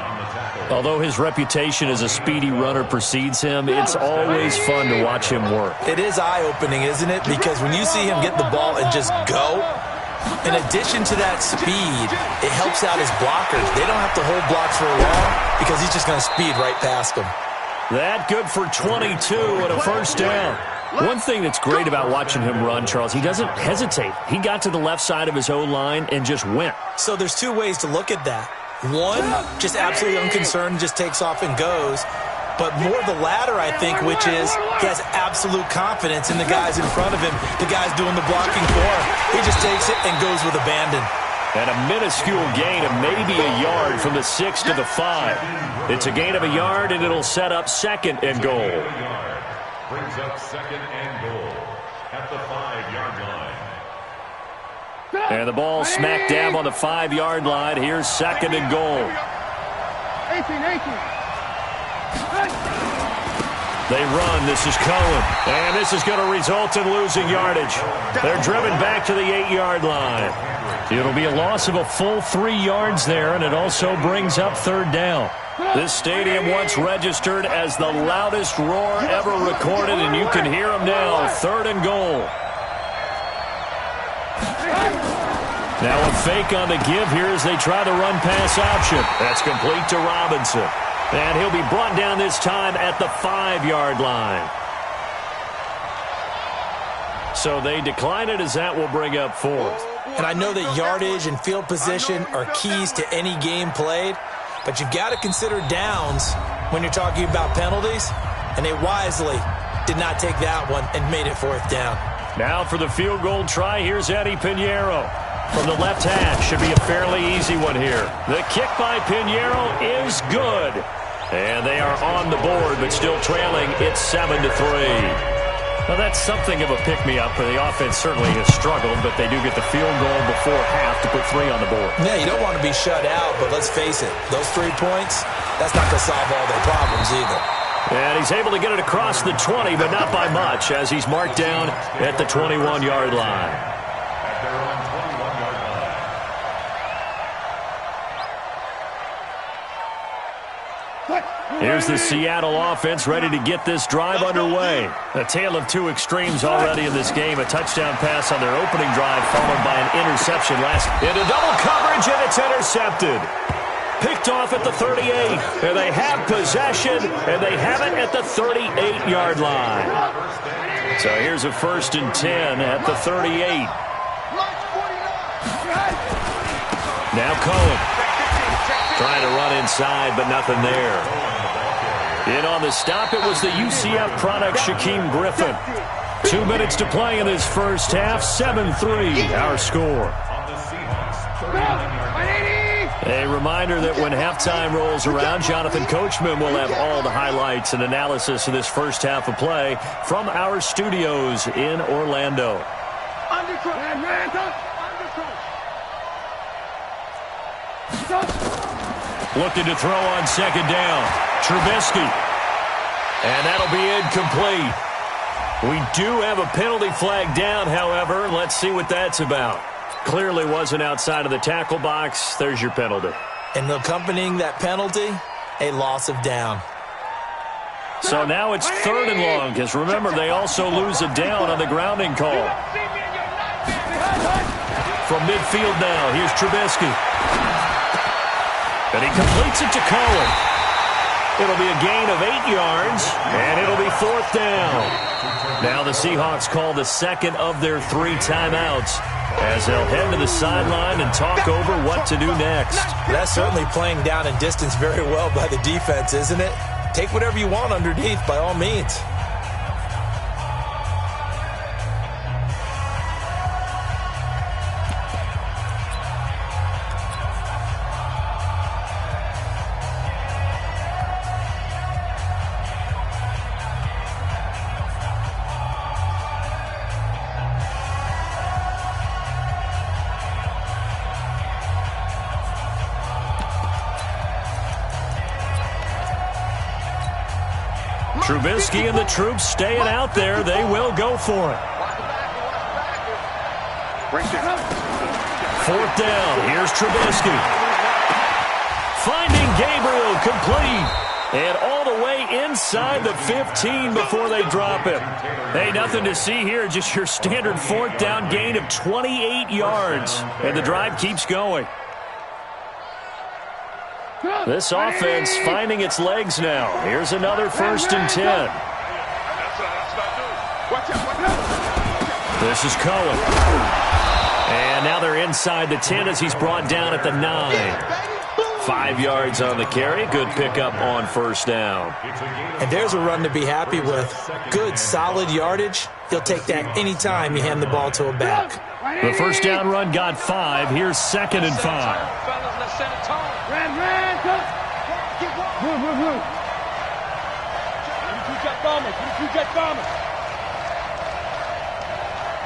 Although his reputation as a speedy runner precedes him, it's always fun to watch him work. It is eye-opening, isn't it? Because when you see him get the ball and just go, in addition to that speed, it helps out his blockers. They don't have to hold blocks for long because he's just going to speed right past them. That good for 22 and a 1st down. One thing that's great about watching him run, Charles, he doesn't hesitate. He got to the left side of his O-line and just went. So there's 2 ways to look at that. One, just absolutely unconcerned, just takes off and goes. But more the latter, I think, which is he has absolute confidence in the guys in front of him, the guys doing the blocking for him. He just takes it and goes with abandon. And a minuscule gain of maybe a yard from the 6 to the 5. It's a gain of a yard, and it'll set up 2nd and goal. Brings up 2nd and goal at the 5-yard line. And the ball smack dab on the 5-yard line. Here's 2nd and goal. 18. They run. This is Cohen. And this is going to result in losing yardage. They're driven back to the 8-yard line. It'll be a loss of a full 3 yards there, and it also brings up 3rd down. This stadium once registered as the loudest roar ever recorded, and you can hear them now. 3rd and goal. Now a fake on the give here as they try the run-pass option. That's complete to Robinson. And he'll be brought down this time at the 5-yard line. So they decline it as that will bring up 4th. And I know that yardage and field position are keys to any game played. But you've got to consider downs when you're talking about penalties, and they wisely did not take that one and made it 4th down. Now for the field goal try, here's Eddie Pinheiro. From the left hash, should be a fairly easy one here. The kick by Pinheiro is good. And they are on the board, but still trailing. It's 7-3. Well, that's something of a pick-me-up. The offense certainly has struggled, but they do get the field goal before half to put 3 on the board. Yeah, you don't want to be shut out, but let's face it, those 3 points, that's not going to solve all their problems either. And he's able to get it across the 20, but not by much, as he's marked down at the 21-yard line. At their own 21-yard line. Here's the Seattle offense ready to get this drive underway. A tale of 2 extremes already in this game. A touchdown pass on their opening drive, followed by an interception last. Into double coverage, and it's intercepted. Picked off at the 38, and they have possession, and they have it at the 38-yard line. So here's a 1st and 10 at the 38. Now Cohen. Trying to run inside, but nothing there. In on the stop, it was the UCF product, Shaquem Griffin. 2 minutes to play in this first half, 7-3, our score. A reminder that when halftime rolls around, Jonathan Coachman will have all the highlights and analysis of this first half of play from our studios in Orlando. Looking to throw on 2nd down. Trubisky. And that'll be incomplete. We do have a penalty flag down, however. Let's see what that's about. Clearly wasn't outside of the tackle box. There's your penalty. And accompanying that penalty, a loss of down. So now it's 3rd and long, because remember, they also lose a down on the grounding call. From midfield now, here's Trubisky. And he completes it to Cohen. It'll be a gain of 8 yards, and it'll be 4th down. Now the Seahawks call the 2nd of their 3 timeouts, as they'll head to the sideline and talk over what to do next. That's certainly playing down and distance very well by the defense, isn't it? Take whatever you want underneath, by all means. Trubisky and the troops staying out there. They will go for it. 4th down. Here's Trubisky. Finding Gabriel complete. And all the way inside the 15 before they drop him. Hey, nothing to see here. Just your standard 4th down gain of 28 yards. And the drive keeps going. This offense finding its legs now. Here's another 1st and 10. This is Cohen. And now they're inside the 10 as he's brought down at the 9. 5 yards on the carry. Good pickup on 1st down. And there's a run to be happy with. Good, solid yardage. He'll take that anytime you hand the ball to a back. The 1st down run got 5. Here's 2nd and 5.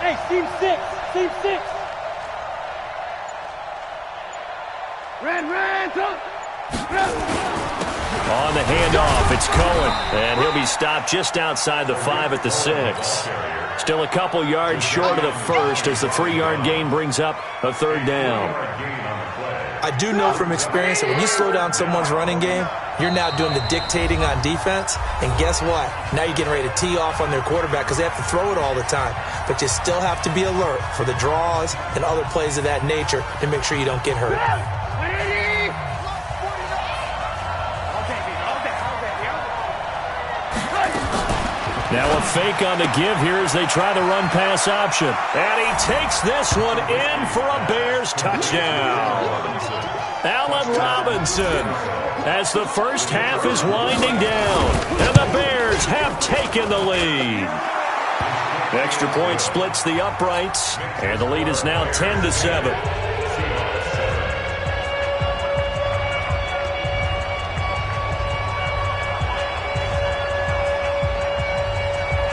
Hey, team 6. On the handoff, it's Cohen, and he'll be stopped just outside the 5 at the 6. Still a couple yards short of the 1st as the 3-yard gain brings up a 3rd down. I do know from experience that when you slow down someone's running game, you're now doing the dictating on defense, and guess what? Now you're getting ready to tee off on their quarterback because they have to throw it all the time. But you still have to be alert for the draws and other plays of that nature to make sure you don't get hurt. Now a fake on the give here as they try the run-pass option. And he takes this one in for a Bears touchdown. Allen Robinson, as the first half is winding down, and the Bears have taken the lead. Extra point splits the uprights, and the lead is now 10-7.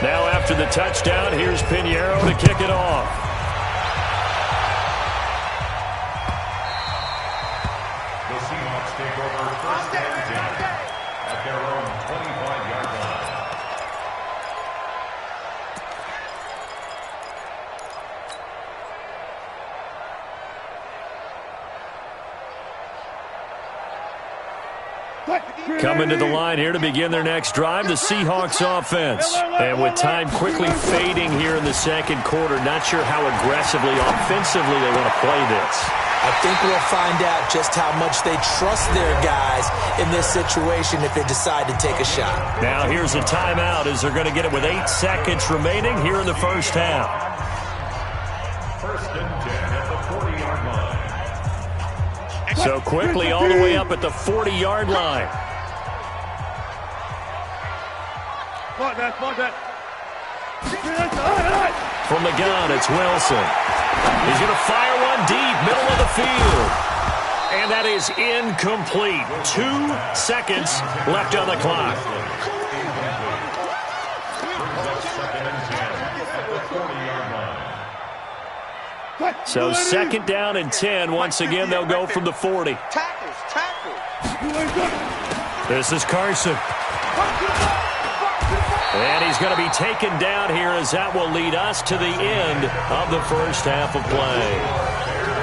Now after the touchdown, here's Pinheiro to kick it off. The Seahawks take over first and 10 at their own 25-yard line. Coming to the line here to begin their next drive, the Seahawks offense. And with time quickly fading here in the second quarter, not sure how aggressively, offensively they want to play this. I think we'll find out just how much they trust their guys in this situation if they decide to take a shot. Now here's a timeout as they're going to get it with 8 seconds remaining here in the first half. First and 10 at the 40-yard line. So quickly all the way up at the 40-yard line. From the gun, it's Wilson. He's going to fire one deep, middle of the field. And that is incomplete. 2 seconds left on the clock. So second down and 10. Once again, they'll go from the 40. This is Carson. And he's going to be taken down here as that will lead us to the end of the first half of play.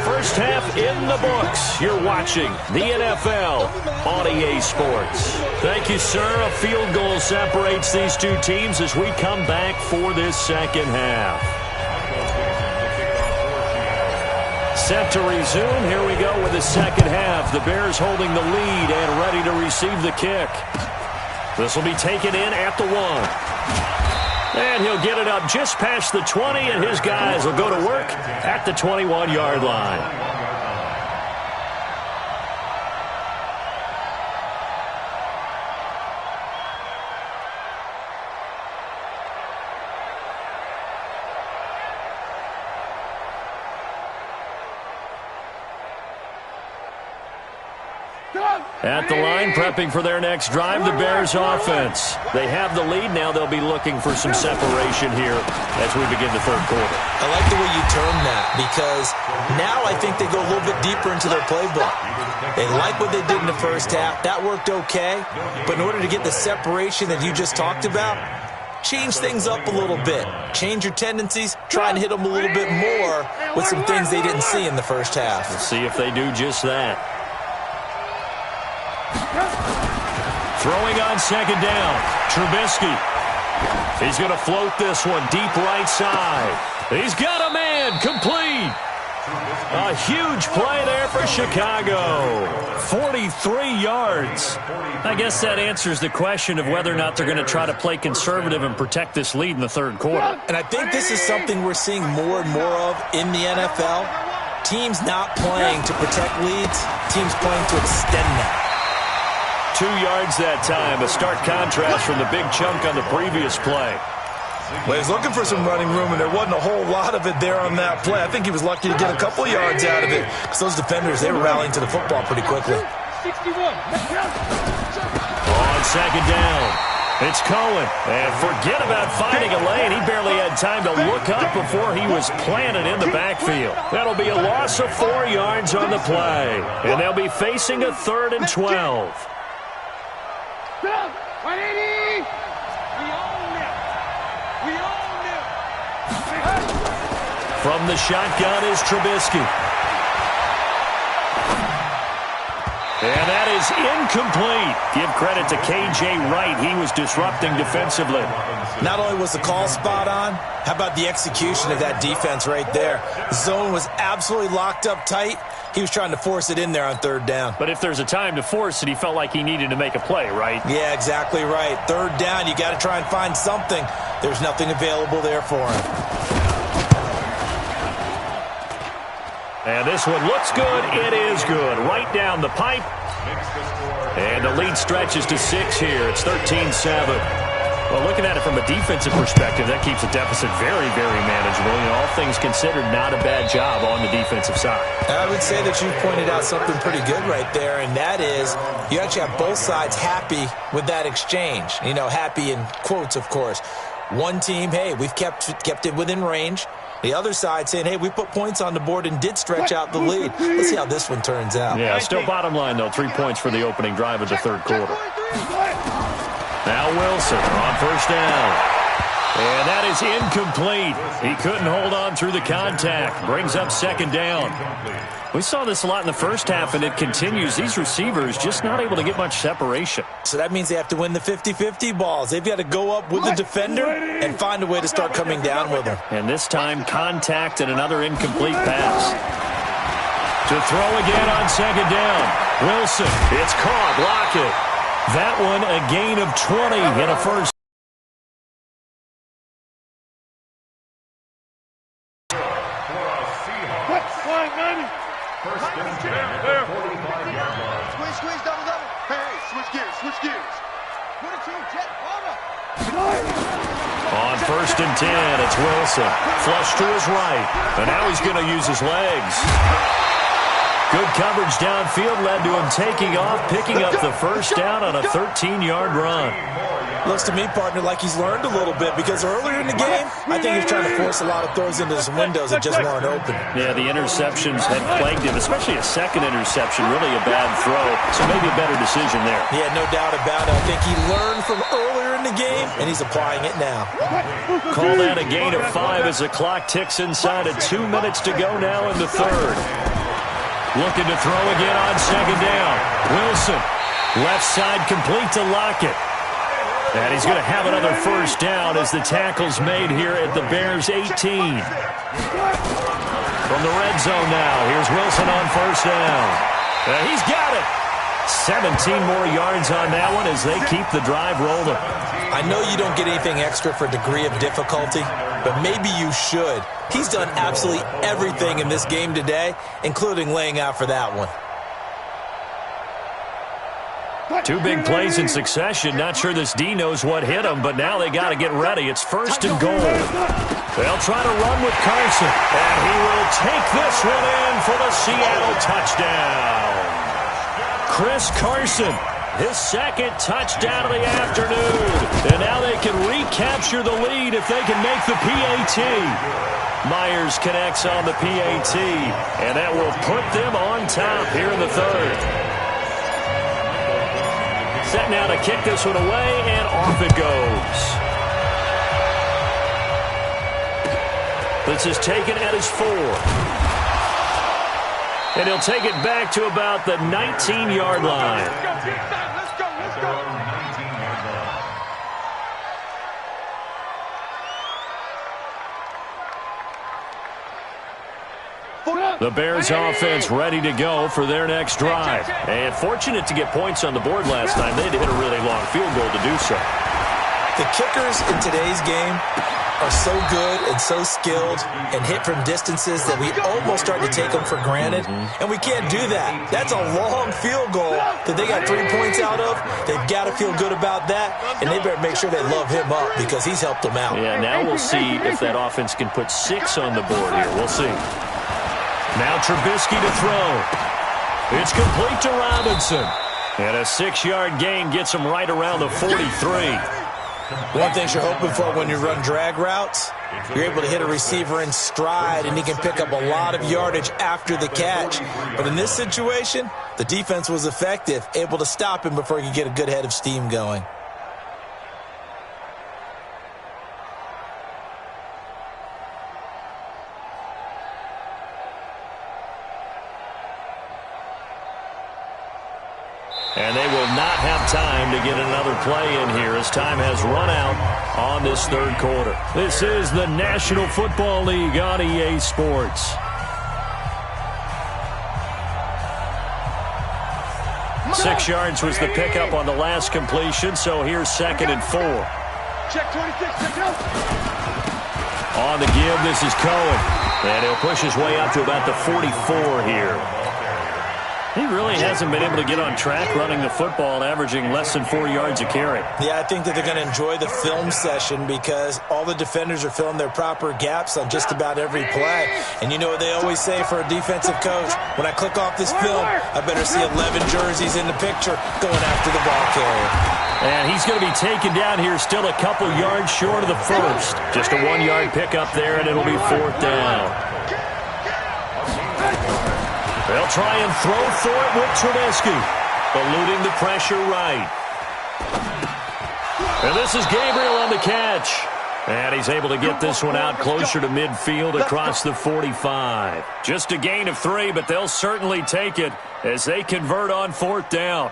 First half in the books. You're watching the NFL on EA Sports. Thank you, sir. A field goal separates these two teams as we come back for this second half. Set to resume. Here we go with the second half. The Bears holding the lead and ready to receive the kick. This will be taken in at the 1. And he'll get it up just past the 20, and his guys will go to work at the 21-yard line. At the line, prepping for their next drive, the Bears offense. They have the lead. Now they'll be looking for some separation here as we begin the third quarter. I like the way you term that because now I think they go a little bit deeper into their playbook. They like what they did in the first half. That worked okay. But in order to get the separation that you just talked about, change things up a little bit. Change your tendencies. Try and hit them a little bit more with some things they didn't see in the first half. Let's see if they do just that. Throwing on second down, Trubisky. He's going to float this one deep right side. He's got a man, complete. A huge play there for Chicago. 43 yards. I guess that answers the question of whether or not they're going to try to play conservative and protect this lead in the third quarter. And I think this is something we're seeing more and more of in the NFL. Teams not playing to protect leads, teams playing to extend them. 2 yards that time, a stark contrast from the big chunk on the previous play. Well, he's looking for some running room, and there wasn't a whole lot of it there on that play. I think he was lucky to get a couple yards out of it because those defenders, they were rallying to the football pretty quickly. On second down, it's Cohen. And forget about finding a lane. He barely had time to look up before he was planted in the backfield. That'll be a loss of 4 yards on the play. And they'll be facing a 3rd and 12. From the shotgun is Trubisky. And that is incomplete. Give credit to K.J. Wright. He was disrupting defensively. Not only was the call spot on, how about the execution of that defense right there? The zone was absolutely locked up tight. He was trying to force it in there on 3rd down. But if there's a time to force it, he felt like he needed to make a play, right? Yeah, exactly right. 3rd down, you got to try and find something. There's nothing available there for him. And this one looks good. It is good. Right down the pipe. And the lead stretches to 6 here. It's 13-7. Well, looking at it from a defensive perspective, that keeps the deficit very, very manageable. You know, all things considered, not a bad job on the defensive side. I would say that you pointed out something pretty good right there, and that is you actually have both sides happy with that exchange. You know, happy in quotes, of course. One team, hey, we've kept it within range. The other side saying, hey, we put points on the board and did stretch out the lead. Let's see how this one turns out. Yeah, still bottom line, though. 3 points for the opening drive of the third quarter. Now Wilson on first down. And that is incomplete. He couldn't hold on through the contact. Brings up second down. We saw this a lot in the first half, and it continues. These receivers just not able to get much separation. So that means they have to win the 50-50 balls. They've got to go up with the defender and find a way to start coming down with them. And this time, contact and another incomplete pass. To throw again on second down. Wilson, it's caught. Lockett. That one a gain of 20 in a first. Squeeze, double. Hey, switch gears. Put it to him, Jet, On first and 10, it's Wilson. Flush to his right. And now he's going to use his legs. Good coverage downfield led to him taking off, picking up the first down on a 13-yard run. Looks to me, partner, like he's learned a little bit because earlier in the game, I think he was trying to force a lot of throws into some windows that just weren't open. Yeah, the interceptions had plagued him, especially a second interception, really a bad throw, so maybe a better decision there. Yeah, no doubt about it. I think he learned from earlier in the game, and he's applying it now. Call that a gain of 5 as the clock ticks inside of 2 minutes to go now in the third. Looking to throw again on second down. Wilson, left side complete to Lockett. And he's going to have another first down as the tackle's made here at the Bears' 18. From the red zone now, here's Wilson on first down. He's got it. 17 more yards on that one as they keep the drive rolling. I know you don't get anything extra for degree of difficulty, but maybe you should. He's done absolutely everything in this game today, including laying out for that one. 2 big plays in succession. Not sure this D knows what hit him, but now they got to get ready. It's first and goal. They'll try to run with Carson, and he will take this one in for the Seattle touchdown. Chris Carson, his second touchdown of the afternoon. And now they can recapture the lead if they can make the PAT. Myers connects on the PAT, and that will put them on top here in the third. Set now to kick this one away, and off it goes. This is taken at his 4. And he'll take it back to about the 19-yard line. Let's go. The Bears offense ready to go for their next drive. And fortunate to get points on the board last time. They had to hit a really long field goal to do so. The kickers in today's game are so good and so skilled and hit from distances that we almost start to take them for granted. And we can't do that. That's a long field goal that they got 3 points out of. They've got to feel good about that, and they better make sure they love him up because he's helped them out. Yeah, now we'll see if that offense can put 6 on the board here. We'll see. Now Trubisky to throw. It's complete to Robinson. And a 6-yard gain gets him right around the 43. One thing you're hoping for when you run drag routes, you're able to hit a receiver in stride, and he can pick up a lot of yardage after the catch. But in this situation, the defense was effective, able to stop him before he could get a good head of steam going. And they will not have time to get another play in here as time has run out on this third quarter. This is the National Football League on EA Sports. Six yards was the pickup on the last completion, so here's second and 4. Check 26, check out. On the give, this is Cohen. And he'll push his way up to about the 44 here. He really hasn't been able to get on track running the football, averaging less than 4 yards a carry. Yeah, I think that they're going to enjoy the film session because all the defenders are filling their proper gaps on just about every play. And you know what they always say for a defensive coach? When I click off this film, I better see 11 jerseys in the picture going after the ball carrier. And he's going to be taken down here still a couple yards short of the first. Just a 1-yard pickup there, and it'll be 4th down. They'll try and throw for it with Trubisky, eluding the pressure right. And this is Gabriel on the catch. And he's able to get this one out closer to midfield across the 45. Just a gain of 3, but they'll certainly take it as they convert on 4th down.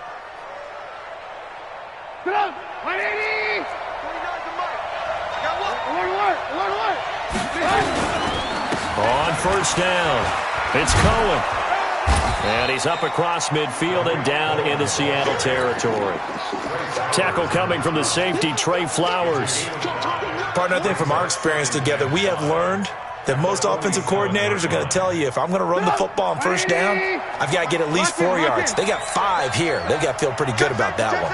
On 1st down, it's Cohen. And he's up across midfield and down into Seattle territory. Tackle coming from the safety, Trey Flowers. Partner, I think from our experience together, we have learned that most offensive coordinators are going to tell you, if I'm going to run the football on 1st down, I've got to get at least 4 yards. They got 5 here. They've got to feel pretty good about that one.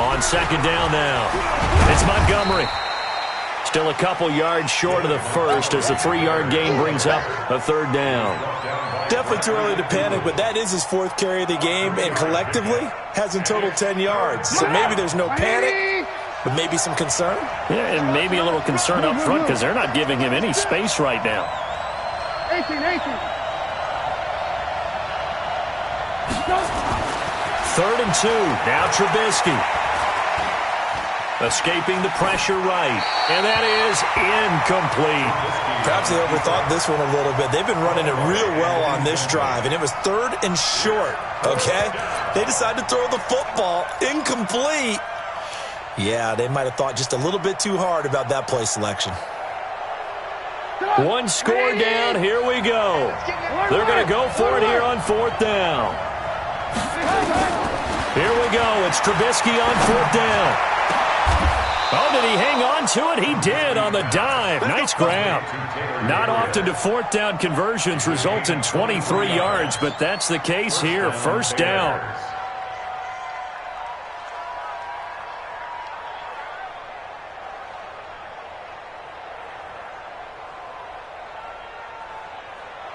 On 2nd down now, it's Montgomery. Still a couple yards short of the first as the 3-yard gain brings up a 3rd down. Definitely too early to panic, but that is his 4th carry of the game, and collectively has in total 10 yards. So maybe there's no panic, but maybe some concern. Yeah, and maybe a little concern up front because they're not giving him any space right now. 18. 3rd and 2. Now Trubisky. Escaping the pressure right. And that is incomplete. Perhaps they overthought this one a little bit. They've been running it real well on this drive, and it was 3rd and short, okay? They decided to throw the football incomplete. Yeah, they might have thought just a little bit too hard about that play selection. 1 score down. Here we go. They're going to go for it here on 4th down. Here we go. It's Trubisky on 4th down. Oh, did he hang on to it? He did on the dive. Nice grab. Not often do 4th down conversions result in 23 yards, but that's the case here. 1st down.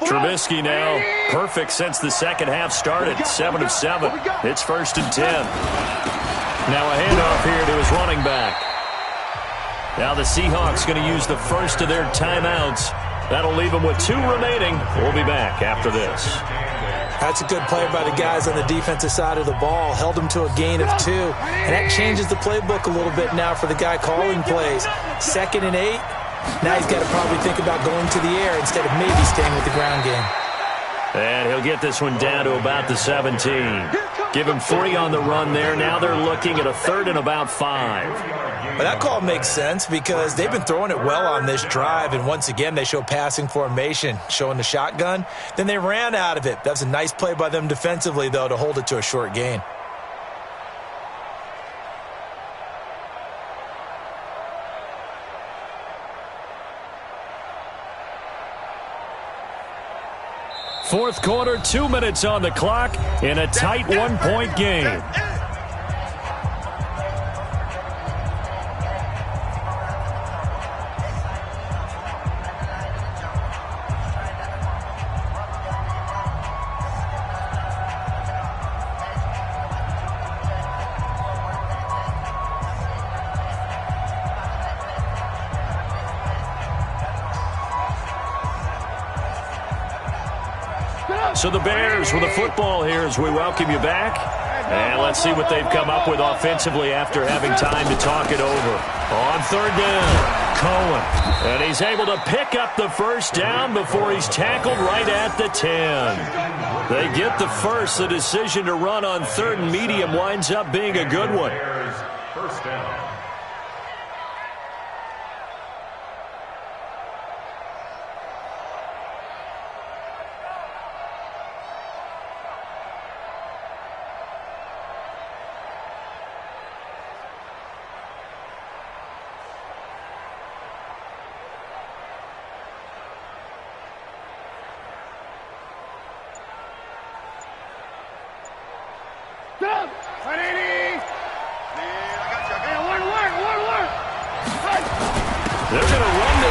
Trubisky now perfect since the second half started. 7 of 7. It's 1st and 10. Now a handoff here to his running back. Now the Seahawks going to use the first of their timeouts. That'll leave them with 2 remaining. We'll be back after this. That's a good play by the guys on the defensive side of the ball. Held them to a gain of 2. And that changes the playbook a little bit now for the guy calling plays. 2nd and 8. Now he's got to probably think about going to the air instead of maybe staying with the ground game. And he'll get this one down to about the 17. Give him 3 on the run there. Now they're looking at a 3rd and about 5. But that call makes sense because they've been throwing it well on this drive, and once again they show passing formation, showing the shotgun. Then they ran out of it. That was a nice play by them defensively, though, to hold it to a short gain. Fourth quarter, 2 minutes on the clock in a tight 1-point game. So the Bears with the football here as we welcome you back. And let's see what they've come up with offensively after having time to talk it over. On 3rd down, Cohen. And he's able to pick up the 1st down before he's tackled right at the 10. They get the first. The decision to run on 3rd and medium winds up being a good one. 1st down.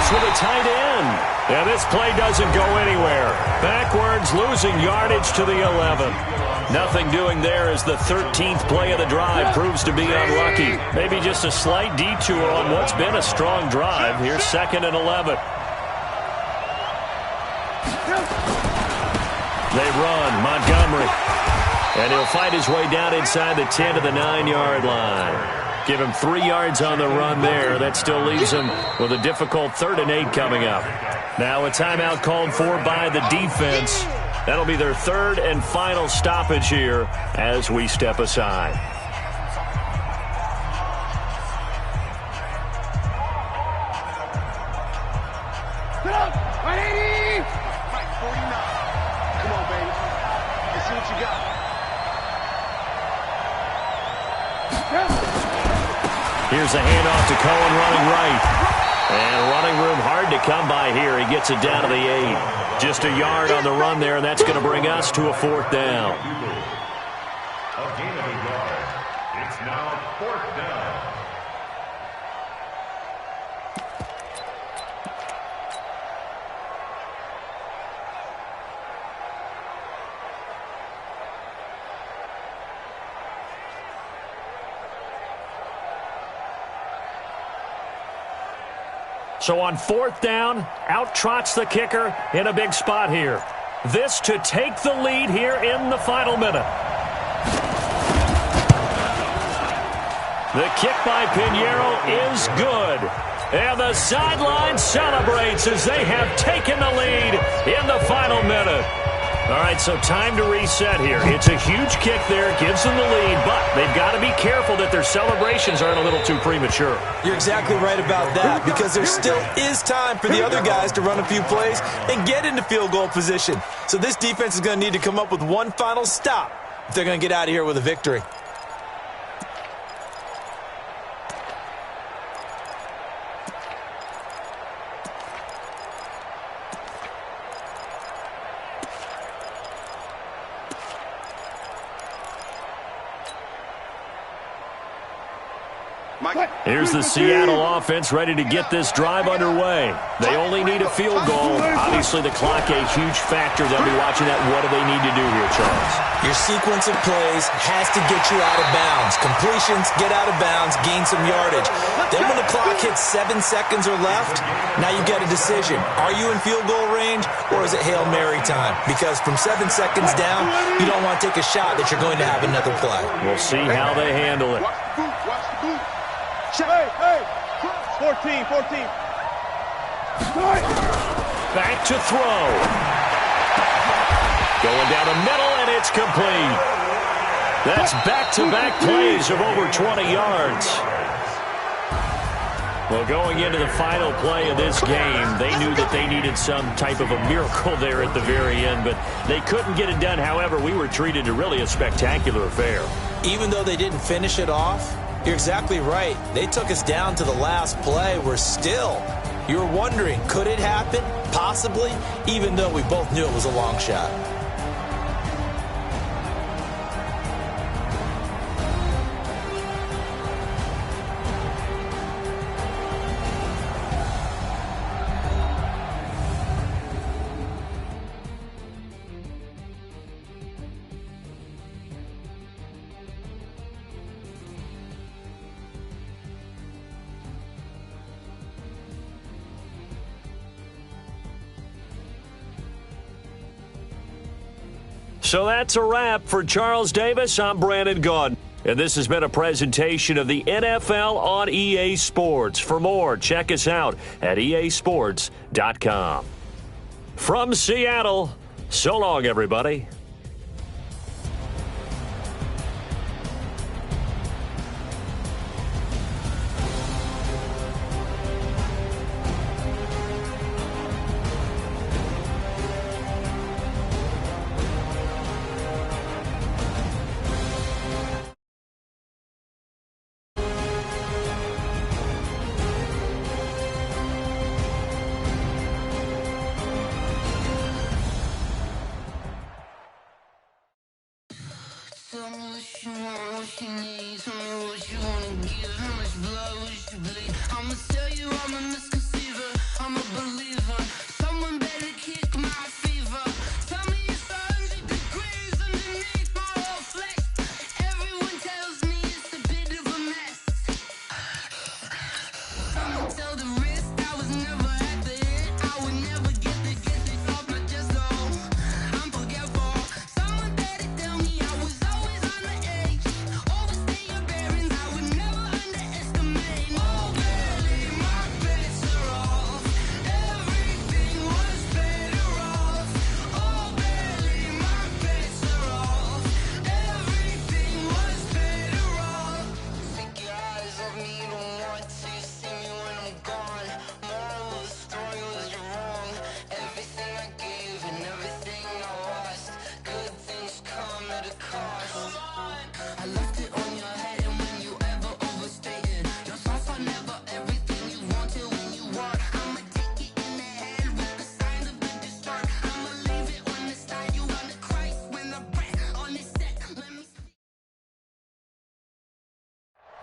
Jones with a tight end. And this play doesn't go anywhere. Backwards, losing yardage to the 11. Nothing doing there as the 13th play of the drive proves to be unlucky. Maybe just a slight detour on what's been a strong drive. Here's 2nd and 11. They run, Montgomery. And he'll find his way down inside the 10 to the 9-yard line. Give him 3 yards on the run there. That still leaves him with a difficult 3rd and 8 coming up. Now a timeout called for by the defense. That'll be their 3rd and final stoppage here as we step aside. Come on, baby. Let's see what you got. Here's a handoff to Cohen running right. And running room hard to come by here. He gets it down to the 8. Just a yard on the run there, and that's going to bring us to a 4th down. A gain of a yard. It's now 4th down. So on 4th down, out trots the kicker in a big spot here. This to take the lead here in the final minute. The kick by Pinheiro is good. And the sideline celebrates as they have taken the lead in the final minute. All right, so time to reset here. It's a huge kick there, gives them the lead, but they've got to be careful that their celebrations aren't a little too premature. You're exactly right about that, because there still is time for the other guys to run a few plays and get into field goal position. So this defense is going to need to come up with one final stop if they're going to get out of here with a victory. Here's the Seattle offense ready to get this drive underway. They only need a field goal. Obviously, the clock a huge factor. They'll be watching that. What do they need to do here, Charles? Your sequence of plays has to get you out of bounds. Completions, get out of bounds, gain some yardage. Then when the clock hits 7 seconds or left, now you get a decision. Are you in field goal range, or is it Hail Mary time? Because from 7 seconds down, you don't want to take a shot that you're going to have another play. We'll see how they handle it. Watch the boot. Hey. 14. Back to throw. Going down the middle, and it's complete. That's back-to-back plays of over 20 yards. Well, going into the final play of this game, they knew that they needed some type of a miracle there at the very end, but they couldn't get it done. However, we were treated to really a spectacular affair. Even though they didn't finish it off, you're exactly right. They took us down to the last play. You're wondering, could it happen? Possibly, even though we both knew it was a long shot. So that's a wrap for Charles Davis. I'm Brandon Gaudin. And this has been a presentation of the NFL on EA Sports. For more, check us out at easports.com. From Seattle, so long, everybody. Tell me what you want, what you need. Tell me what you wanna give. How much blood would you bleed? I'ma tell you I'm a misconceiver. I'm a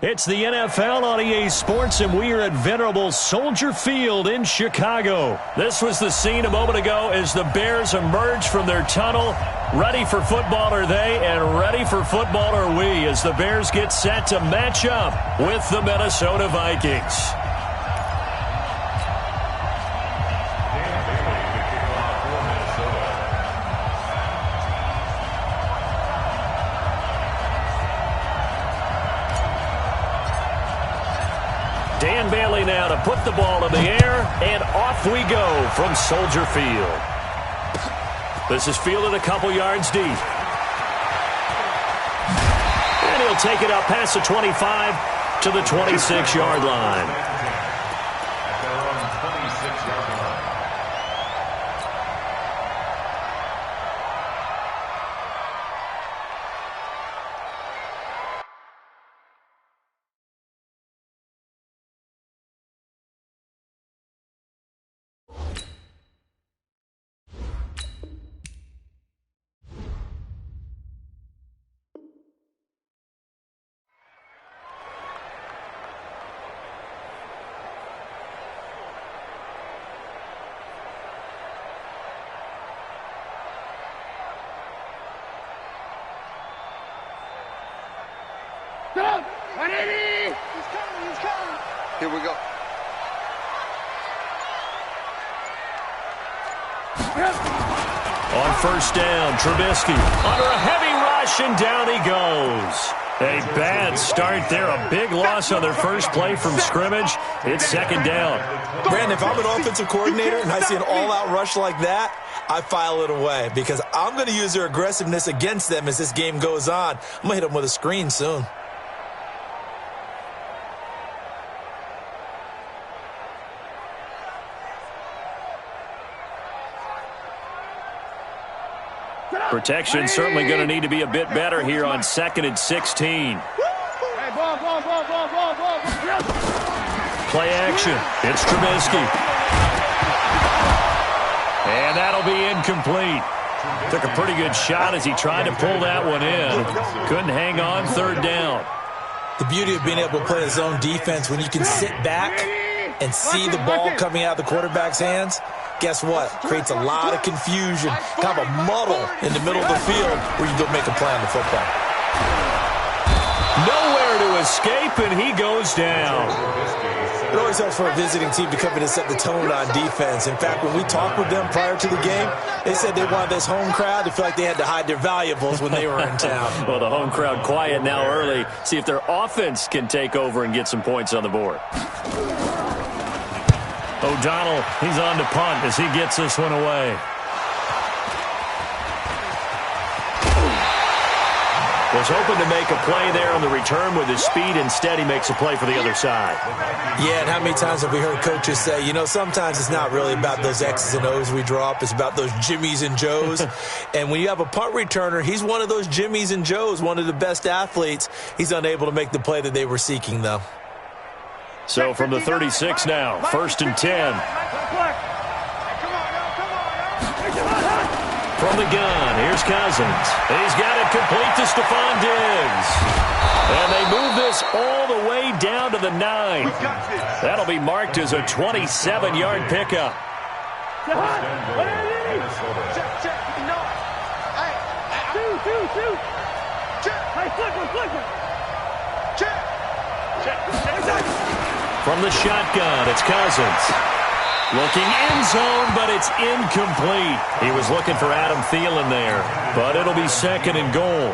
It's the NFL on EA Sports, and we are at venerable Soldier Field in Chicago. This was the scene a moment ago as the Bears emerged from their tunnel. Ready for football are they, and ready for football are we as the Bears get set to match up with the Minnesota Vikings. Dan Bailey now to put the ball in the air, and off we go from Soldier Field. This is fielded a couple yards deep. And he'll take it up past the 25 to the 26-yard line. At their own 26-yard line. Here we go. On first down, Trubisky under a heavy rush, and down he goes. A bad start there, a big loss on their first play from scrimmage. It's second down. Brandon, if I'm an offensive coordinator and I see an all-out rush like that, I file it away because I'm going to use their aggressiveness against them as this game goes on. I'm going to hit them with a screen soon. Protection certainly going to need to be a bit better here on 2nd and 16. Play action. It's Trubisky. And that'll be incomplete. Took a pretty good shot as he tried to pull that one in. Couldn't hang on third down. The beauty of being able to play a zone defense when you can sit back and see the ball coming out of the quarterback's hands, guess what? Creates a lot of confusion, kind of a muddle in the middle of the field where you go make a play on the football. Nowhere to escape, and he goes down. It always helps for a visiting team to come in and set the tone on defense. In fact, when we talked with them prior to the game, they said they wanted this home crowd to feel like they had to hide their valuables when they were in town. Well, the home crowd quiet now early. See if their offense can take over and get some points on the board. O'Donnell, he's on to punt as he gets this one away. Was hoping to make a play there on the return with his speed. Instead, he makes a play for the other side. Yeah, and how many times have we heard coaches say, you know, sometimes it's not really about those X's and O's we draw up. It's about those Jimmies and Joes. And when you have a punt returner, he's one of those Jimmies and Joes, one of the best athletes. He's unable to make the play that they were seeking, though. So from the 36 now, 1st and 10. From the gun, here's Cousins. He's got it complete to Stephon Diggs. And they move this all the way down to the 9. That'll be marked as a 27-yard pickup. From the shotgun, it's Cousins. Looking end zone, but it's incomplete. He was looking for Adam Thielen there, but it'll be 2nd and goal.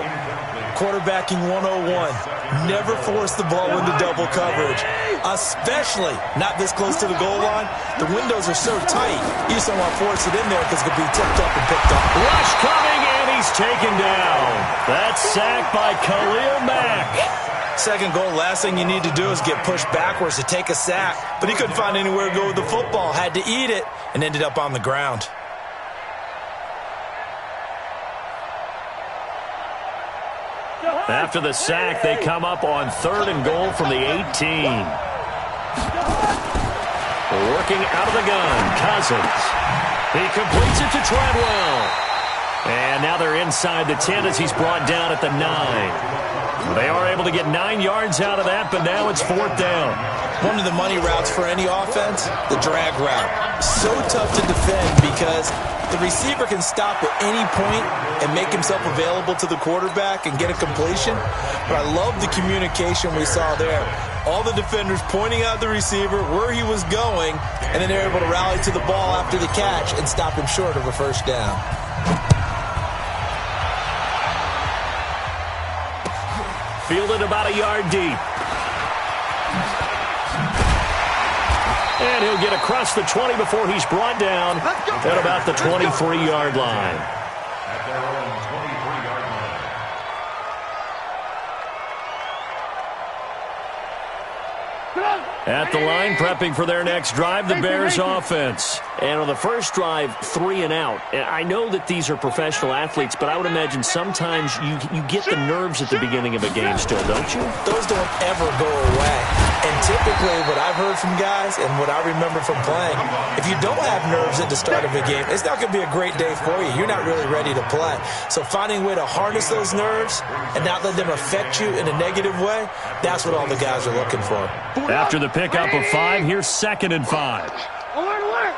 Quarterbacking 101. Never force the ball into double coverage, especially not this close to the goal line. The windows are so tight, you just don't want to force it in there because it could be tipped up and picked up. Rush coming, and he's taken down. That's sacked by Khalil Mack. Second goal, last thing you need to do is get pushed backwards to take a sack. But he couldn't find anywhere to go with the football, had to eat it, and ended up on the ground. After the sack, they come up on 3rd and goal from the 18. Working out of the gun, Cousins. He completes it to Treadwell. And now they're inside the 10 as he's brought down at the 9. They are able to get 9 yards out of that, but now it's 4th down. One of the money routes for any offense, the drag route. So tough to defend because the receiver can stop at any point and make himself available to the quarterback and get a completion. But I love the communication we saw there. All the defenders pointing out the receiver, where he was going, and then they're able to rally to the ball after the catch and stop him short of a first down. Fielded about a yard deep. And he'll get across the 20 before he's brought down at about the 23-yard line. At their own 23-yard line. At the line, prepping for their next drive, the Bears offense. And on the first drive, 3 and out. And I know that these are professional athletes, but I would imagine sometimes you get the nerves at the beginning of a game still, don't you? Those don't ever go away. And typically what I've heard from guys and what I remember from playing, if you don't have nerves at the start of a game, it's not going to be a great day for you. You're not really ready to play. So finding a way to harness those nerves and not let them affect you in a negative way, that's what all the guys are looking for. After the pickup of 5, here's 2nd and 5. Alert!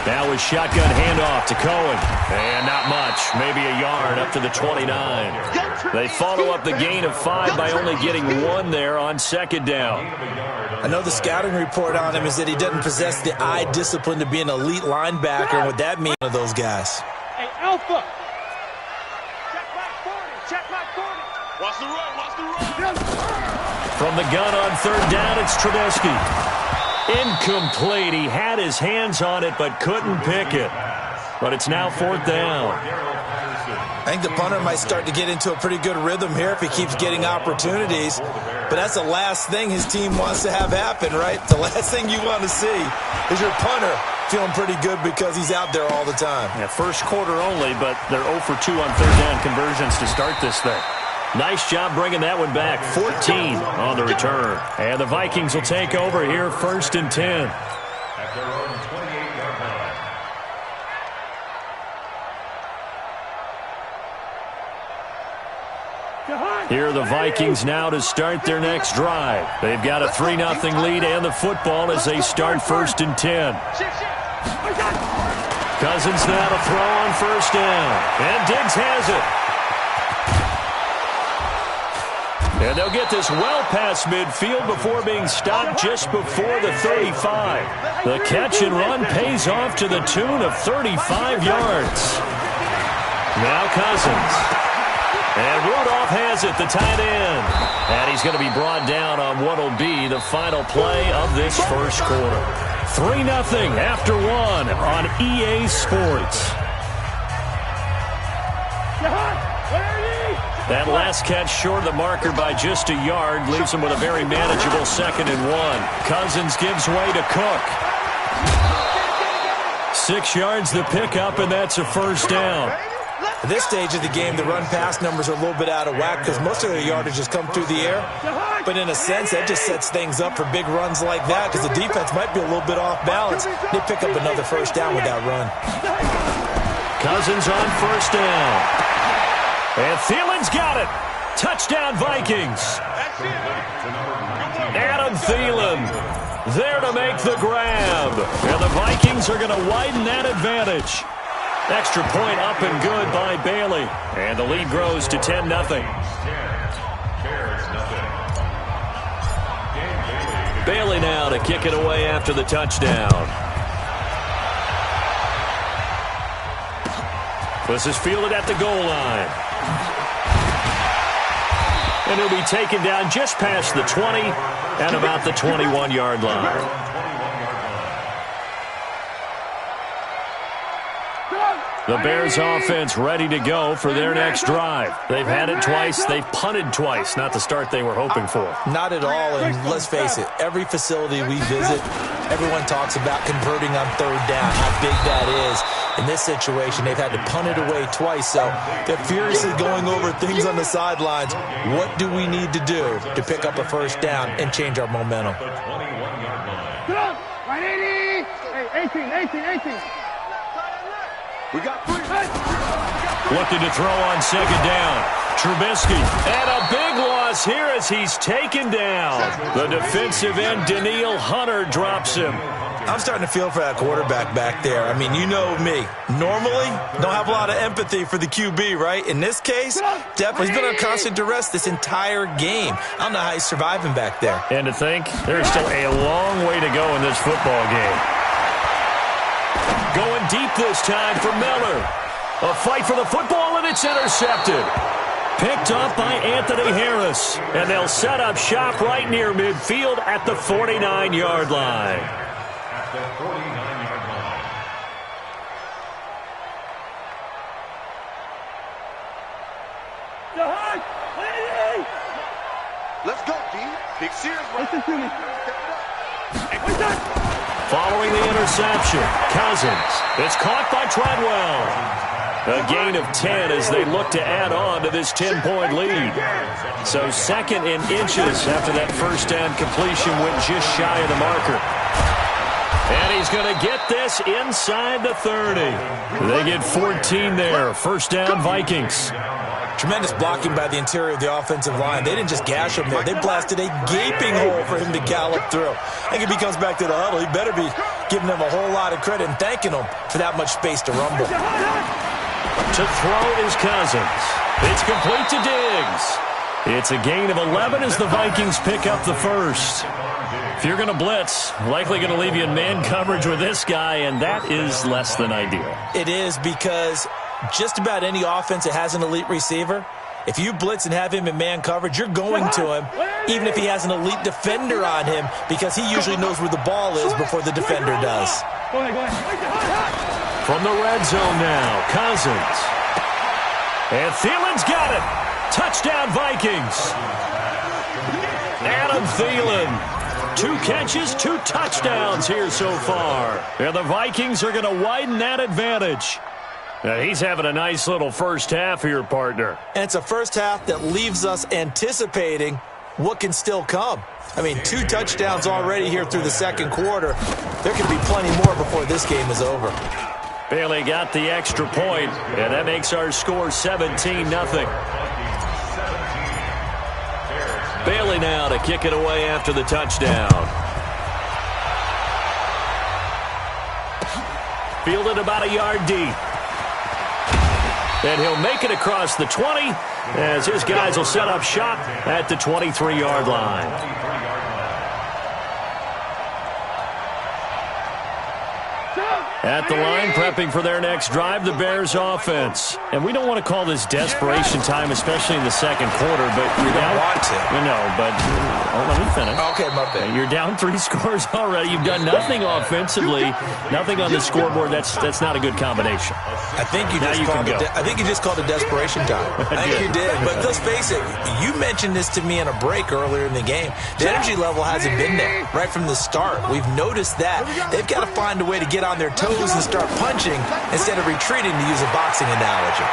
Now with shotgun handoff to Cohen. And not much, maybe a yard up to the 29. They follow up the gain of 5 by only getting 1 there on 2nd down. I know the scouting report on him is that he doesn't possess the eye discipline to be an elite linebacker, and what that means to those guys. Hey, Alpha! Check my 40! Watch the run! From the gun on 3rd down, it's Trubisky. Incomplete. He had his hands on it but couldn't pick it. But it's now 4th down. I think the punter might start to get into a pretty good rhythm here if he keeps getting opportunities. But that's the last thing his team wants to have happen, right? The last thing you want to see is your punter feeling pretty good because he's out there all the time. Yeah, first quarter only, but they're 0 for 2 on 3rd down conversions to start this thing. Nice job bringing that one back. 14 on the return. And the Vikings will take over here 1st and 10. At their own 28-yard line. Here are the Vikings now to start their next drive. They've got a 3-0 lead and the football as they start 1st and 10. Cousins now to throw on 1st down. And Diggs has it. And they'll get this well past midfield before being stopped just before the 35. The catch and run pays off to the tune of 35 yards. Now Cousins. And Rudolph has it, the tight end. And he's going to be brought down on what will be the final play of this first quarter. 3-0 after 1 on EA Sports. That last catch short of the marker by just a yard leaves him with a very manageable 2nd and 1. Cousins gives way to Cook. 6 yards the pickup, and that's a 1st down. At this stage of the game, the run-pass numbers are a little bit out of whack because most of their yardage has come through the air. But in a sense, that just sets things up for big runs like that because the defense might be a little bit off balance. They pick up another 1st down with that run. Cousins on 1st down. And Thielen's got it. Touchdown, Vikings. Adam Thielen there to make the grab. And the Vikings are going to widen that advantage. Extra point up and good by Bailey. And the lead grows to 10-0. Bailey now to kick it away after the touchdown. This is fielded at the goal line. And he'll be taken down just past the 20 and about the 21-yard line. The Bears offense ready to go for their next drive. They've had it twice. They've punted twice. Not the start they were hoping for. Not at all, and let's face it, every facility we visit, everyone talks about converting on 3rd down, how big that is. In this situation, they've had to punt it away twice, so they're furiously going over things on the sidelines. What do we need to do to pick up a 1st down and change our momentum? Right 80. Hey, 18. We got 3. Looking to throw on second down. Trubisky. And a big loss here as he's taken down. The defensive end, Danielle Hunter, drops him. I'm starting to feel for that quarterback back there. I mean, you know me. Normally, don't have a lot of empathy for the QB, right? In this case, definitely he's been on constant duress this entire game. I don't know how he's surviving back there. And to think, there's still a long way to go in this football game. Going deep this time for Miller. A fight for the football, and it's intercepted. Picked up by Anthony Harris. And they'll set up shop right near midfield at the 49-yard line. At the 49-yard line. Let's go, D. Big Sears. Listen to me. Following the interception, Cousins. It's caught by Treadwell. A gain of 10 as they look to add on to this 10-point lead. So second in inches after that first down completion went just shy of the marker. And he's going to get this inside the 30. They get 14 there. First down, Vikings. Tremendous blocking by the interior of the offensive line. They didn't just gash him there. They blasted a gaping hole for him to gallop through. I think if he comes back to the huddle, he better be giving them a whole lot of credit and thanking them for that much space to rumble. To throw is Cousins. It's complete to Diggs. It's a gain of 11 as the Vikings pick up the first. If you're going to blitz, likely going to leave you in man coverage with this guy, and that is less than ideal. It is, because just about any offense that has an elite receiver, if you blitz and have him in man coverage, you're going to him, even if he has an elite defender on him, because he usually knows where the ball is before the defender does. Go ahead. From the red zone now, Cousins. And Thielen's got it. Touchdown, Vikings. Adam Thielen. 2 catches, 2 touchdowns here so far. And the Vikings are going to widen that advantage. He's having a nice little first half here, partner. And it's a first half that leaves us anticipating what can still come. I mean, 2 touchdowns already here through the second quarter. There could be plenty more before this game is over. Bailey got the extra point, and that makes our score 17-0. Bailey now to kick it away after the touchdown. Fielded about a yard deep. And he'll make it across the 20 as his guys will set up shop at the 23-yard line. At the line, prepping for their next drive, the Bears offense. And we don't want to call this desperation time, especially in the second quarter, but you're down. Want to. No, but let me finish. Okay, my bad. You're down 3 scores already. You've done nothing offensively, nothing on the scoreboard. That's not a good combination. I think you just called it desperation time. I think you did. But let's face it, you mentioned this to me in a break earlier in the game. The energy level hasn't been there right from the start. We've noticed that. They've got to find a way to get on their toes and start punching instead of retreating, to use a boxing analogy.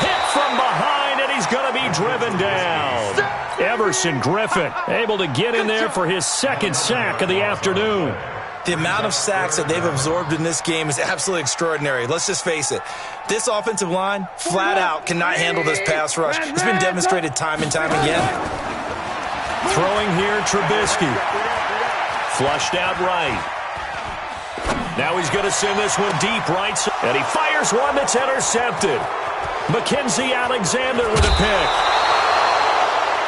Hit from behind, and he's going to be driven down. Everson Griffin able to get in there for his second sack of the afternoon. The amount of sacks that they've absorbed in this game is absolutely extraordinary. Let's just face it. This offensive line, flat out, cannot handle this pass rush. It's been demonstrated time and time again. Throwing here, Trubisky. Flushed out right. Now he's going to send this one deep right. And he fires one that's intercepted. Mackenzie Alexander with a pick.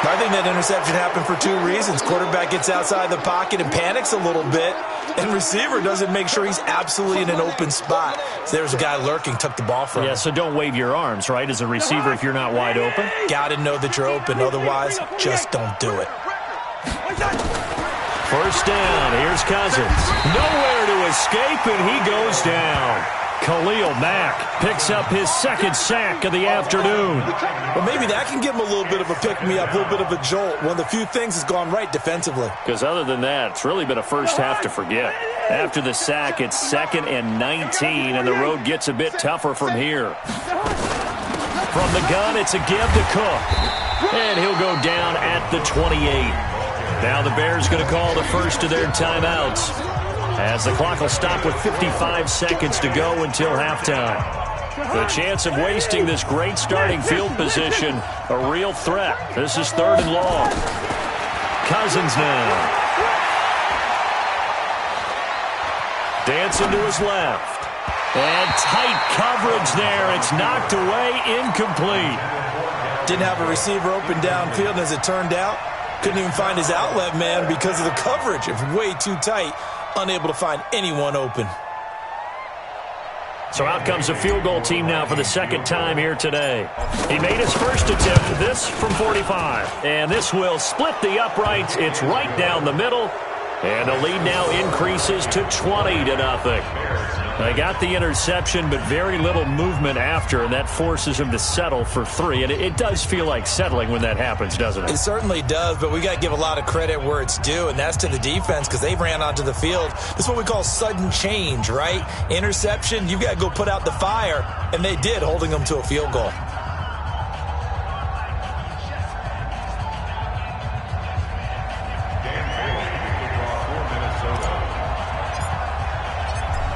I think that interception happened for 2 reasons. Quarterback gets outside the pocket and panics a little bit. And receiver doesn't make sure he's absolutely in an open spot. So there's a guy lurking, took the ball from him. Yeah, so don't wave your arms, right, as a receiver if you're not wide open. Got to know that you're open. Otherwise, just don't do it. First down, here's Cousins. Nowhere to escape, and he goes down. Khalil Mack picks up his second sack of the afternoon. Well, maybe that can give him a little bit of a pick-me-up, a little bit of a jolt. One of the few things has gone right defensively. Because other than that, it's really been a first half to forget. After the sack, it's 2nd and 19, and the road gets a bit tougher from here. From the gun, it's a give to Cook. And he'll go down at the 28. Now the Bears going to call the first of their timeouts, as the clock will stop with 55 seconds to go until halftime. The chance of wasting this great starting field position, a real threat. This is 3rd and long. Cousins now. Dancing to his left. And tight coverage there. It's knocked away, incomplete. Didn't have a receiver open downfield, and as it turned out, couldn't even find his outlet man because of the coverage. It was way too tight, unable to find anyone open. So out comes a field goal team now for the second time here today. He made his first attempt, this from 45. And this will split the uprights. It's right down the middle. And the lead now increases to 20-0. They got the interception, but very little movement after, and that forces him to settle for 3. And it does feel like settling when that happens, doesn't it? It certainly does, but we got to give a lot of credit where it's due, and that's to the defense because they ran onto the field. This is what we call sudden change, right? Interception, you got to go put out the fire, and they did, holding them to a field goal.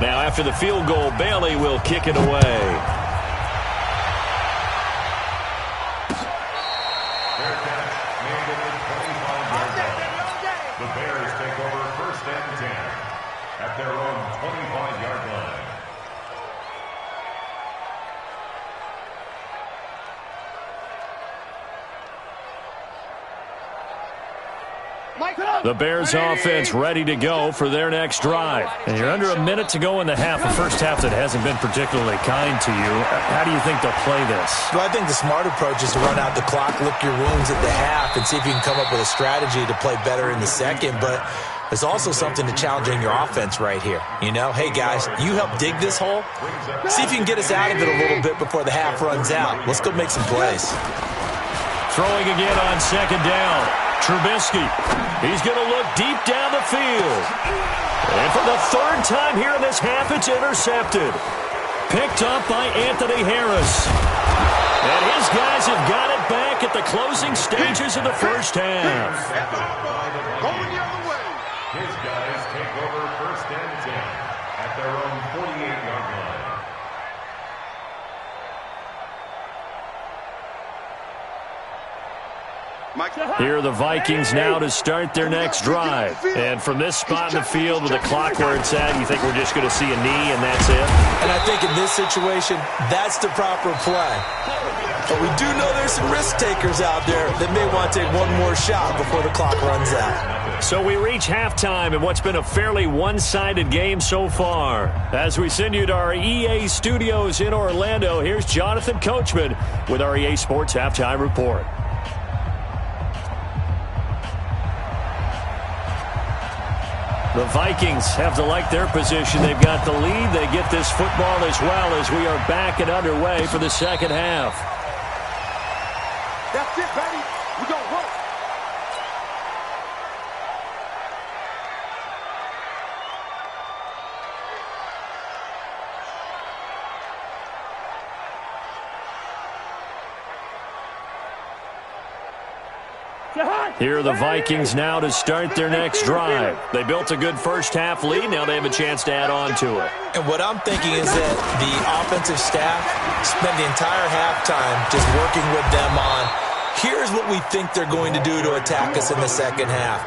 Now, after the field goal, Bailey will kick it away. The Bears take over 1st and 10 at their own 25-yard line. The Bears offense ready to go for their next drive. And you're under a minute to go in the half, a first half that hasn't been particularly kind to you. How do you think they'll play this? Well, I think the smart approach is to run out the clock, lick your wounds at the half, and see if you can come up with a strategy to play better in the second. But there's also something to challenging your offense right here. You know, hey, guys, you help dig this hole. See if you can get us out of it a little bit before the half runs out. Let's go make some plays. Throwing again on 2nd down. Trubisky, he's going to look deep down the field. And for the 3rd time here in this half, it's intercepted. Picked up by Anthony Harris. And his guys have got it back at the closing stages of the first half. Going the other way. His guys take over 1st and 10 at their own 48-yard line. Here are the Vikings now to start their next drive. And from this spot in the field with the clock where it's at, you think we're just going to see a knee and that's it? And I think in this situation, that's the proper play. But we do know there's some risk takers out there that may want to take one more shot before the clock runs out. So we reach halftime in what's been a fairly one-sided game so far. As we send you to our EA studios in Orlando, here's Jonathan Coachman with our EA Sports Halftime Report. The Vikings have to like their position. They've got the lead. They get this football as well as we are back and underway for the second half. That's it, baby. We gonna work. Here are the Vikings now to start their next drive. They built a good first half lead. Now they have a chance to add on to it. And what I'm thinking is that the offensive staff spent the entire halftime just working with them on, here's what we think they're going to do to attack us in the second half.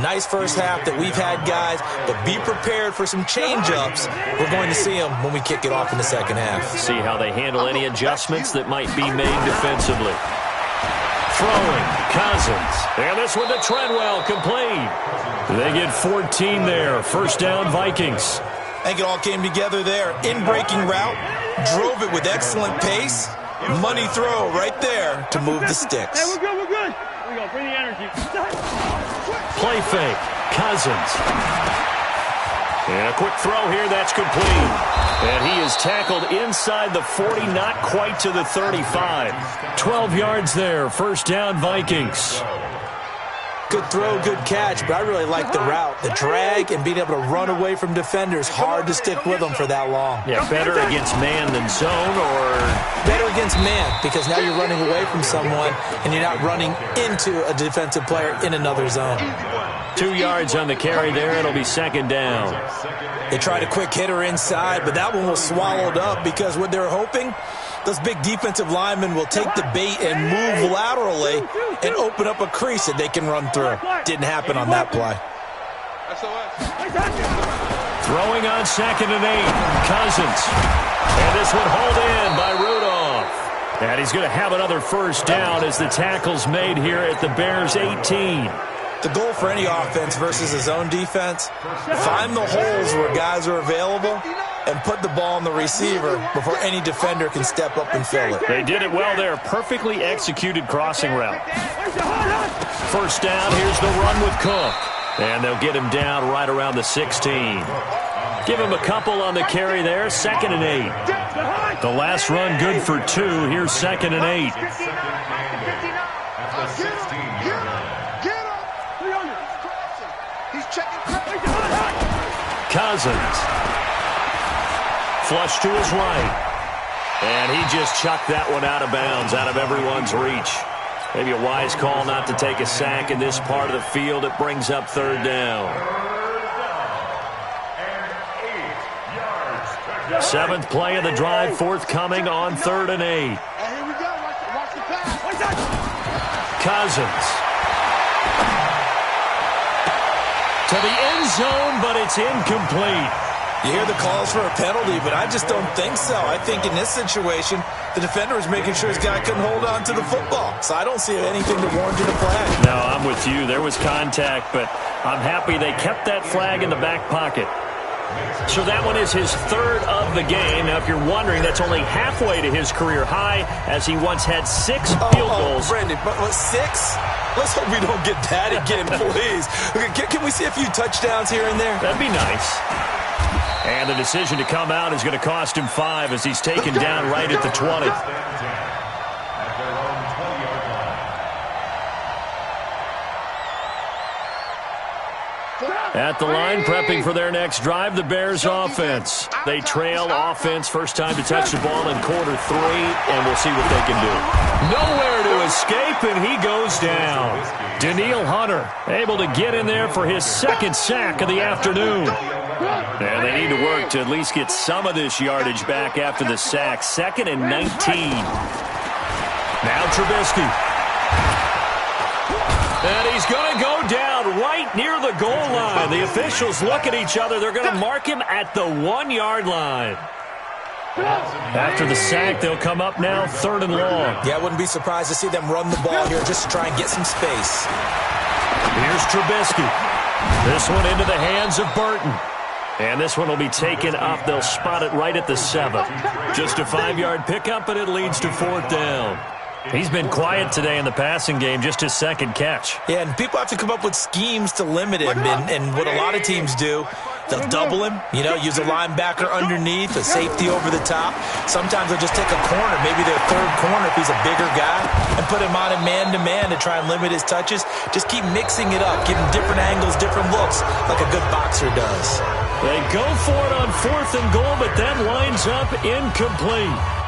Nice first half that we've had, guys, but be prepared for some change-ups. We're going to see them when we kick it off in the second half. See how they handle any adjustments that might be made defensively. Throwing, Cousins. And this one to Treadwell, complete. They get 14 there. First down, Vikings. I think it all came together there. In-breaking route, drove it with excellent pace. Money throw right there to move the sticks. Hey, we're good, we're good. Here we go, bring the energy. Play fake, Cousins. And a quick throw here, that's complete. And he is tackled inside the 40, not quite to the 35. 12 yards there, first down, Vikings. good throw, good catch, but I really like the route. The drag and being able to run away from defenders, hard to stick with them for that long. Yeah, better against man than zone, or better against man, because now you're running away from someone and you're not running into a defensive player in another zone. 2 yards on the carry there. It'll be second down. They tried a quick hitter inside, but that one was swallowed up because what they're hoping, those big defensive linemen will take the bait and move laterally and open up a crease that they can run through. Didn't happen on that play. Throwing on 2nd and 8, Cousins. And this one hauled in by Rudolph. And he's going to have another first down as the tackle's made here at the Bears' 18. The goal for any offense versus a zone defense, find the holes where guys are available and put the ball on the receiver before any defender can step up and fill it. They did it well there. Perfectly executed crossing route. First down, here's the run with Cook. And they'll get him down right around the 16. Give him a couple on the carry there. 2nd and 8. The last run good for 2. Here's 2nd and 8. Cousins. Flush to his right. And he just chucked that one out of bounds, out of everyone's reach. Maybe a wise call not to take a sack in this part of the field. It brings up 3rd down. 7th play of the drive, forthcoming on 3rd and 8. Here we go. Watch the pass. Cousins. To the end zone, but it's incomplete. You hear the calls for a penalty, but I just don't think so. I think in this situation, the defender is making sure his guy couldn't hold on to the football. So I don't see anything to warrant a flag. No, I'm with you. There was contact, but I'm happy they kept that flag in the back pocket. So that one is his 3rd of the game. Now, if you're wondering, that's only halfway to his career high, as he once had 6 field goals. Brandon, but 6? Let's hope we don't get that again, please. Can we see a few touchdowns here and there? That'd be nice. And the decision to come out is going to cost him 5 as he's taken down right at the 20. At the line, prepping for their next drive, the Bears offense. They trail offense, first time to touch the ball in quarter 3, and we'll see what they can do. Nowhere to escape, and he goes down. Danielle Hunter able to get in there for his 2nd sack of the afternoon. And they need to work to at least get some of this yardage back after the sack. 2nd and 19. Now Trubisky. And he's going to go down right near the goal line. The officials look at each other. They're going to mark him at the 1-yard line. After the sack, they'll come up now 3rd and long. Yeah, I wouldn't be surprised to see them run the ball here just to try and get some space. Here's Trubisky. This one into the hands of Burton. And this one will be taken up. They'll spot it right at the 7. Just a 5-yard pickup, and it leads to 4th down. He's been quiet today in the passing game, just his 2nd catch. Yeah, and people have to come up with schemes to limit him. And what a lot of teams do, they'll double him, use a linebacker underneath, a safety over the top. Sometimes they'll just take a corner, maybe their 3rd corner if he's a bigger guy, and put him on a man-to-man to try and limit his touches. Just keep mixing it up, give him different angles, different looks, like a good boxer does. They go for it on 4th and goal, but that lines up incomplete.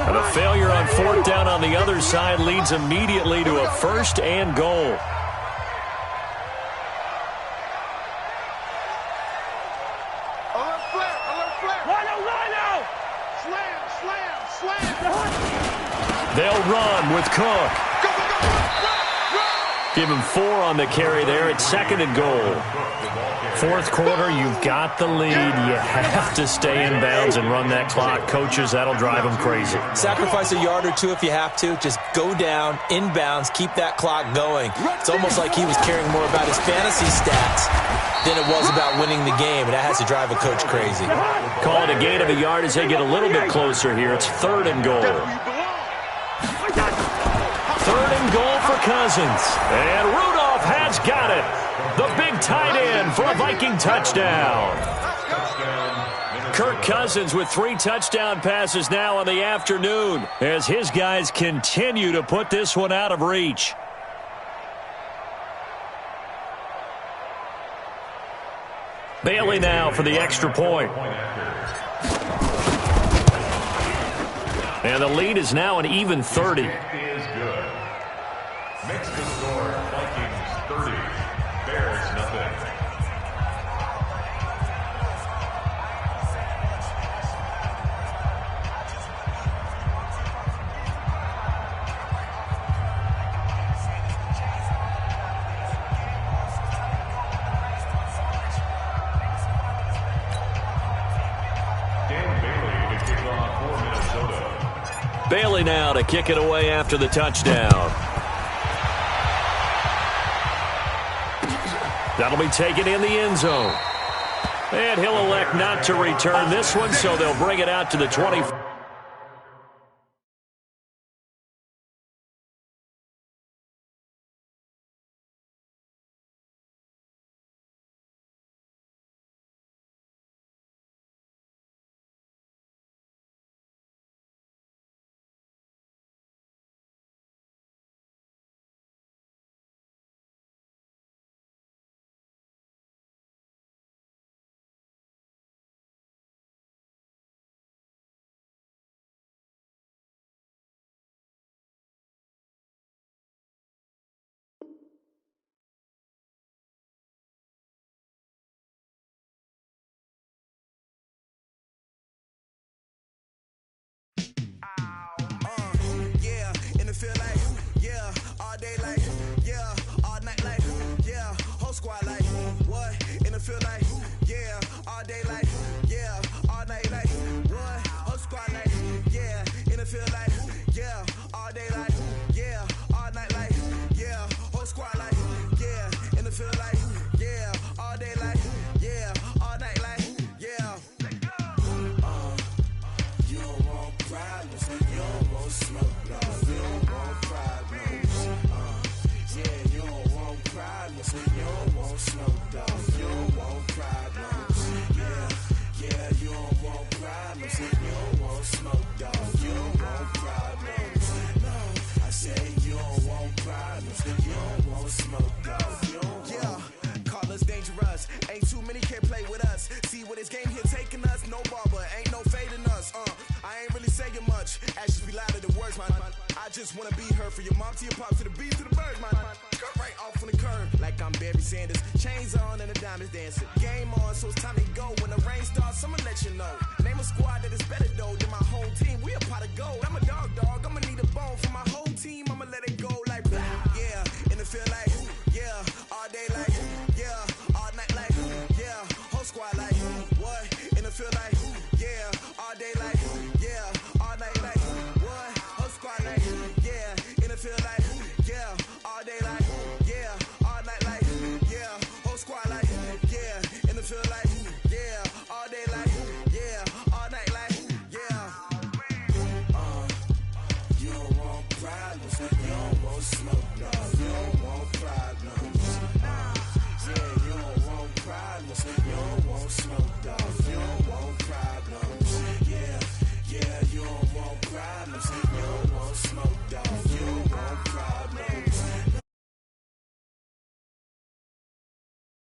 And a failure on 4th down on the other side leads immediately to a 1st and goal. Alert flare, alert flare. Rhino. Slam. They'll run with Cook. Go. Give him 4 on the carry there at 2nd and goal. 4th quarter, you've got the lead. You have to stay in bounds and run that clock. Coaches, that'll drive them crazy. Sacrifice a yard or 2 if you have to. Just go down, in bounds, keep that clock going. It's almost like he was caring more about his fantasy stats than it was about winning the game, and that has to drive a coach crazy. Call it a gain of a yard as they get a little bit closer here. It's 3rd and goal. 3rd and goal for Cousins. And Rudolph has got it. The big tight end for a Viking touchdown. Touchdown, Kirk Cousins with 3 touchdown passes now in the afternoon as his guys continue to put this one out of reach. Bailey now for the extra point. And the lead is now an even 30. Is good. Makes the score Vikings 30, Bears nothing. Bailey now to kick it away after the touchdown. That'll be taken in the end zone. And he'll elect not to return this one, so they'll bring it out to the 20. Feel like, yeah, all day like, yeah, all night like, yeah, whole squad like, what? In the field like, yeah, all day like, yeah, all night like, what? Whole squad like, yeah, in the field like, yeah, all day like, yeah, all night like, yeah, whole squad like, yeah, in the field like, yeah, all day like, yeah, all night like, yeah. You don't want problems, you don't want smoke, no. You don't want problems, yeah, you don't want problems, you don't want smoke, dog, you don't want problems, yeah, you don't want problems, you don't want smoke, dog, you don't want problems, no, I say you don't want problems, you don't want smoke, dog, you don't want. Call us dangerous, ain't too many can play with us, see what this game here taking us, no barber, ain't no fading us, I ain't really saying much, actions be louder than words, man. I just wanna be heard, for your mom to your pop to the beat to the birds, man. Cut right off on the curb, like I'm Barry Sanders. Chains on and the diamonds dancing. Game on, so it's time to go. When the rain starts, I'ma let you know. Name a squad that is better though than my home team. We a pot of gold. I'm a dog. I'ma need a bone for my whole team. I'ma let it go like, yeah. In the field like, yeah. All day like, yeah. All night like, yeah. Whole squad like, what? In the field like, yeah. All day like, yeah. All night like, what? Whole squad like, yeah. In the field like, yeah. All day like, yeah. All night like, yeah. Whole squad like, yeah. In the field like, yeah. All day like, yeah. All night like, yeah. You don't want problems, you don't want smoke, dog. You don't want problems, yeah. You don't want problems, you don't want smoke, dog.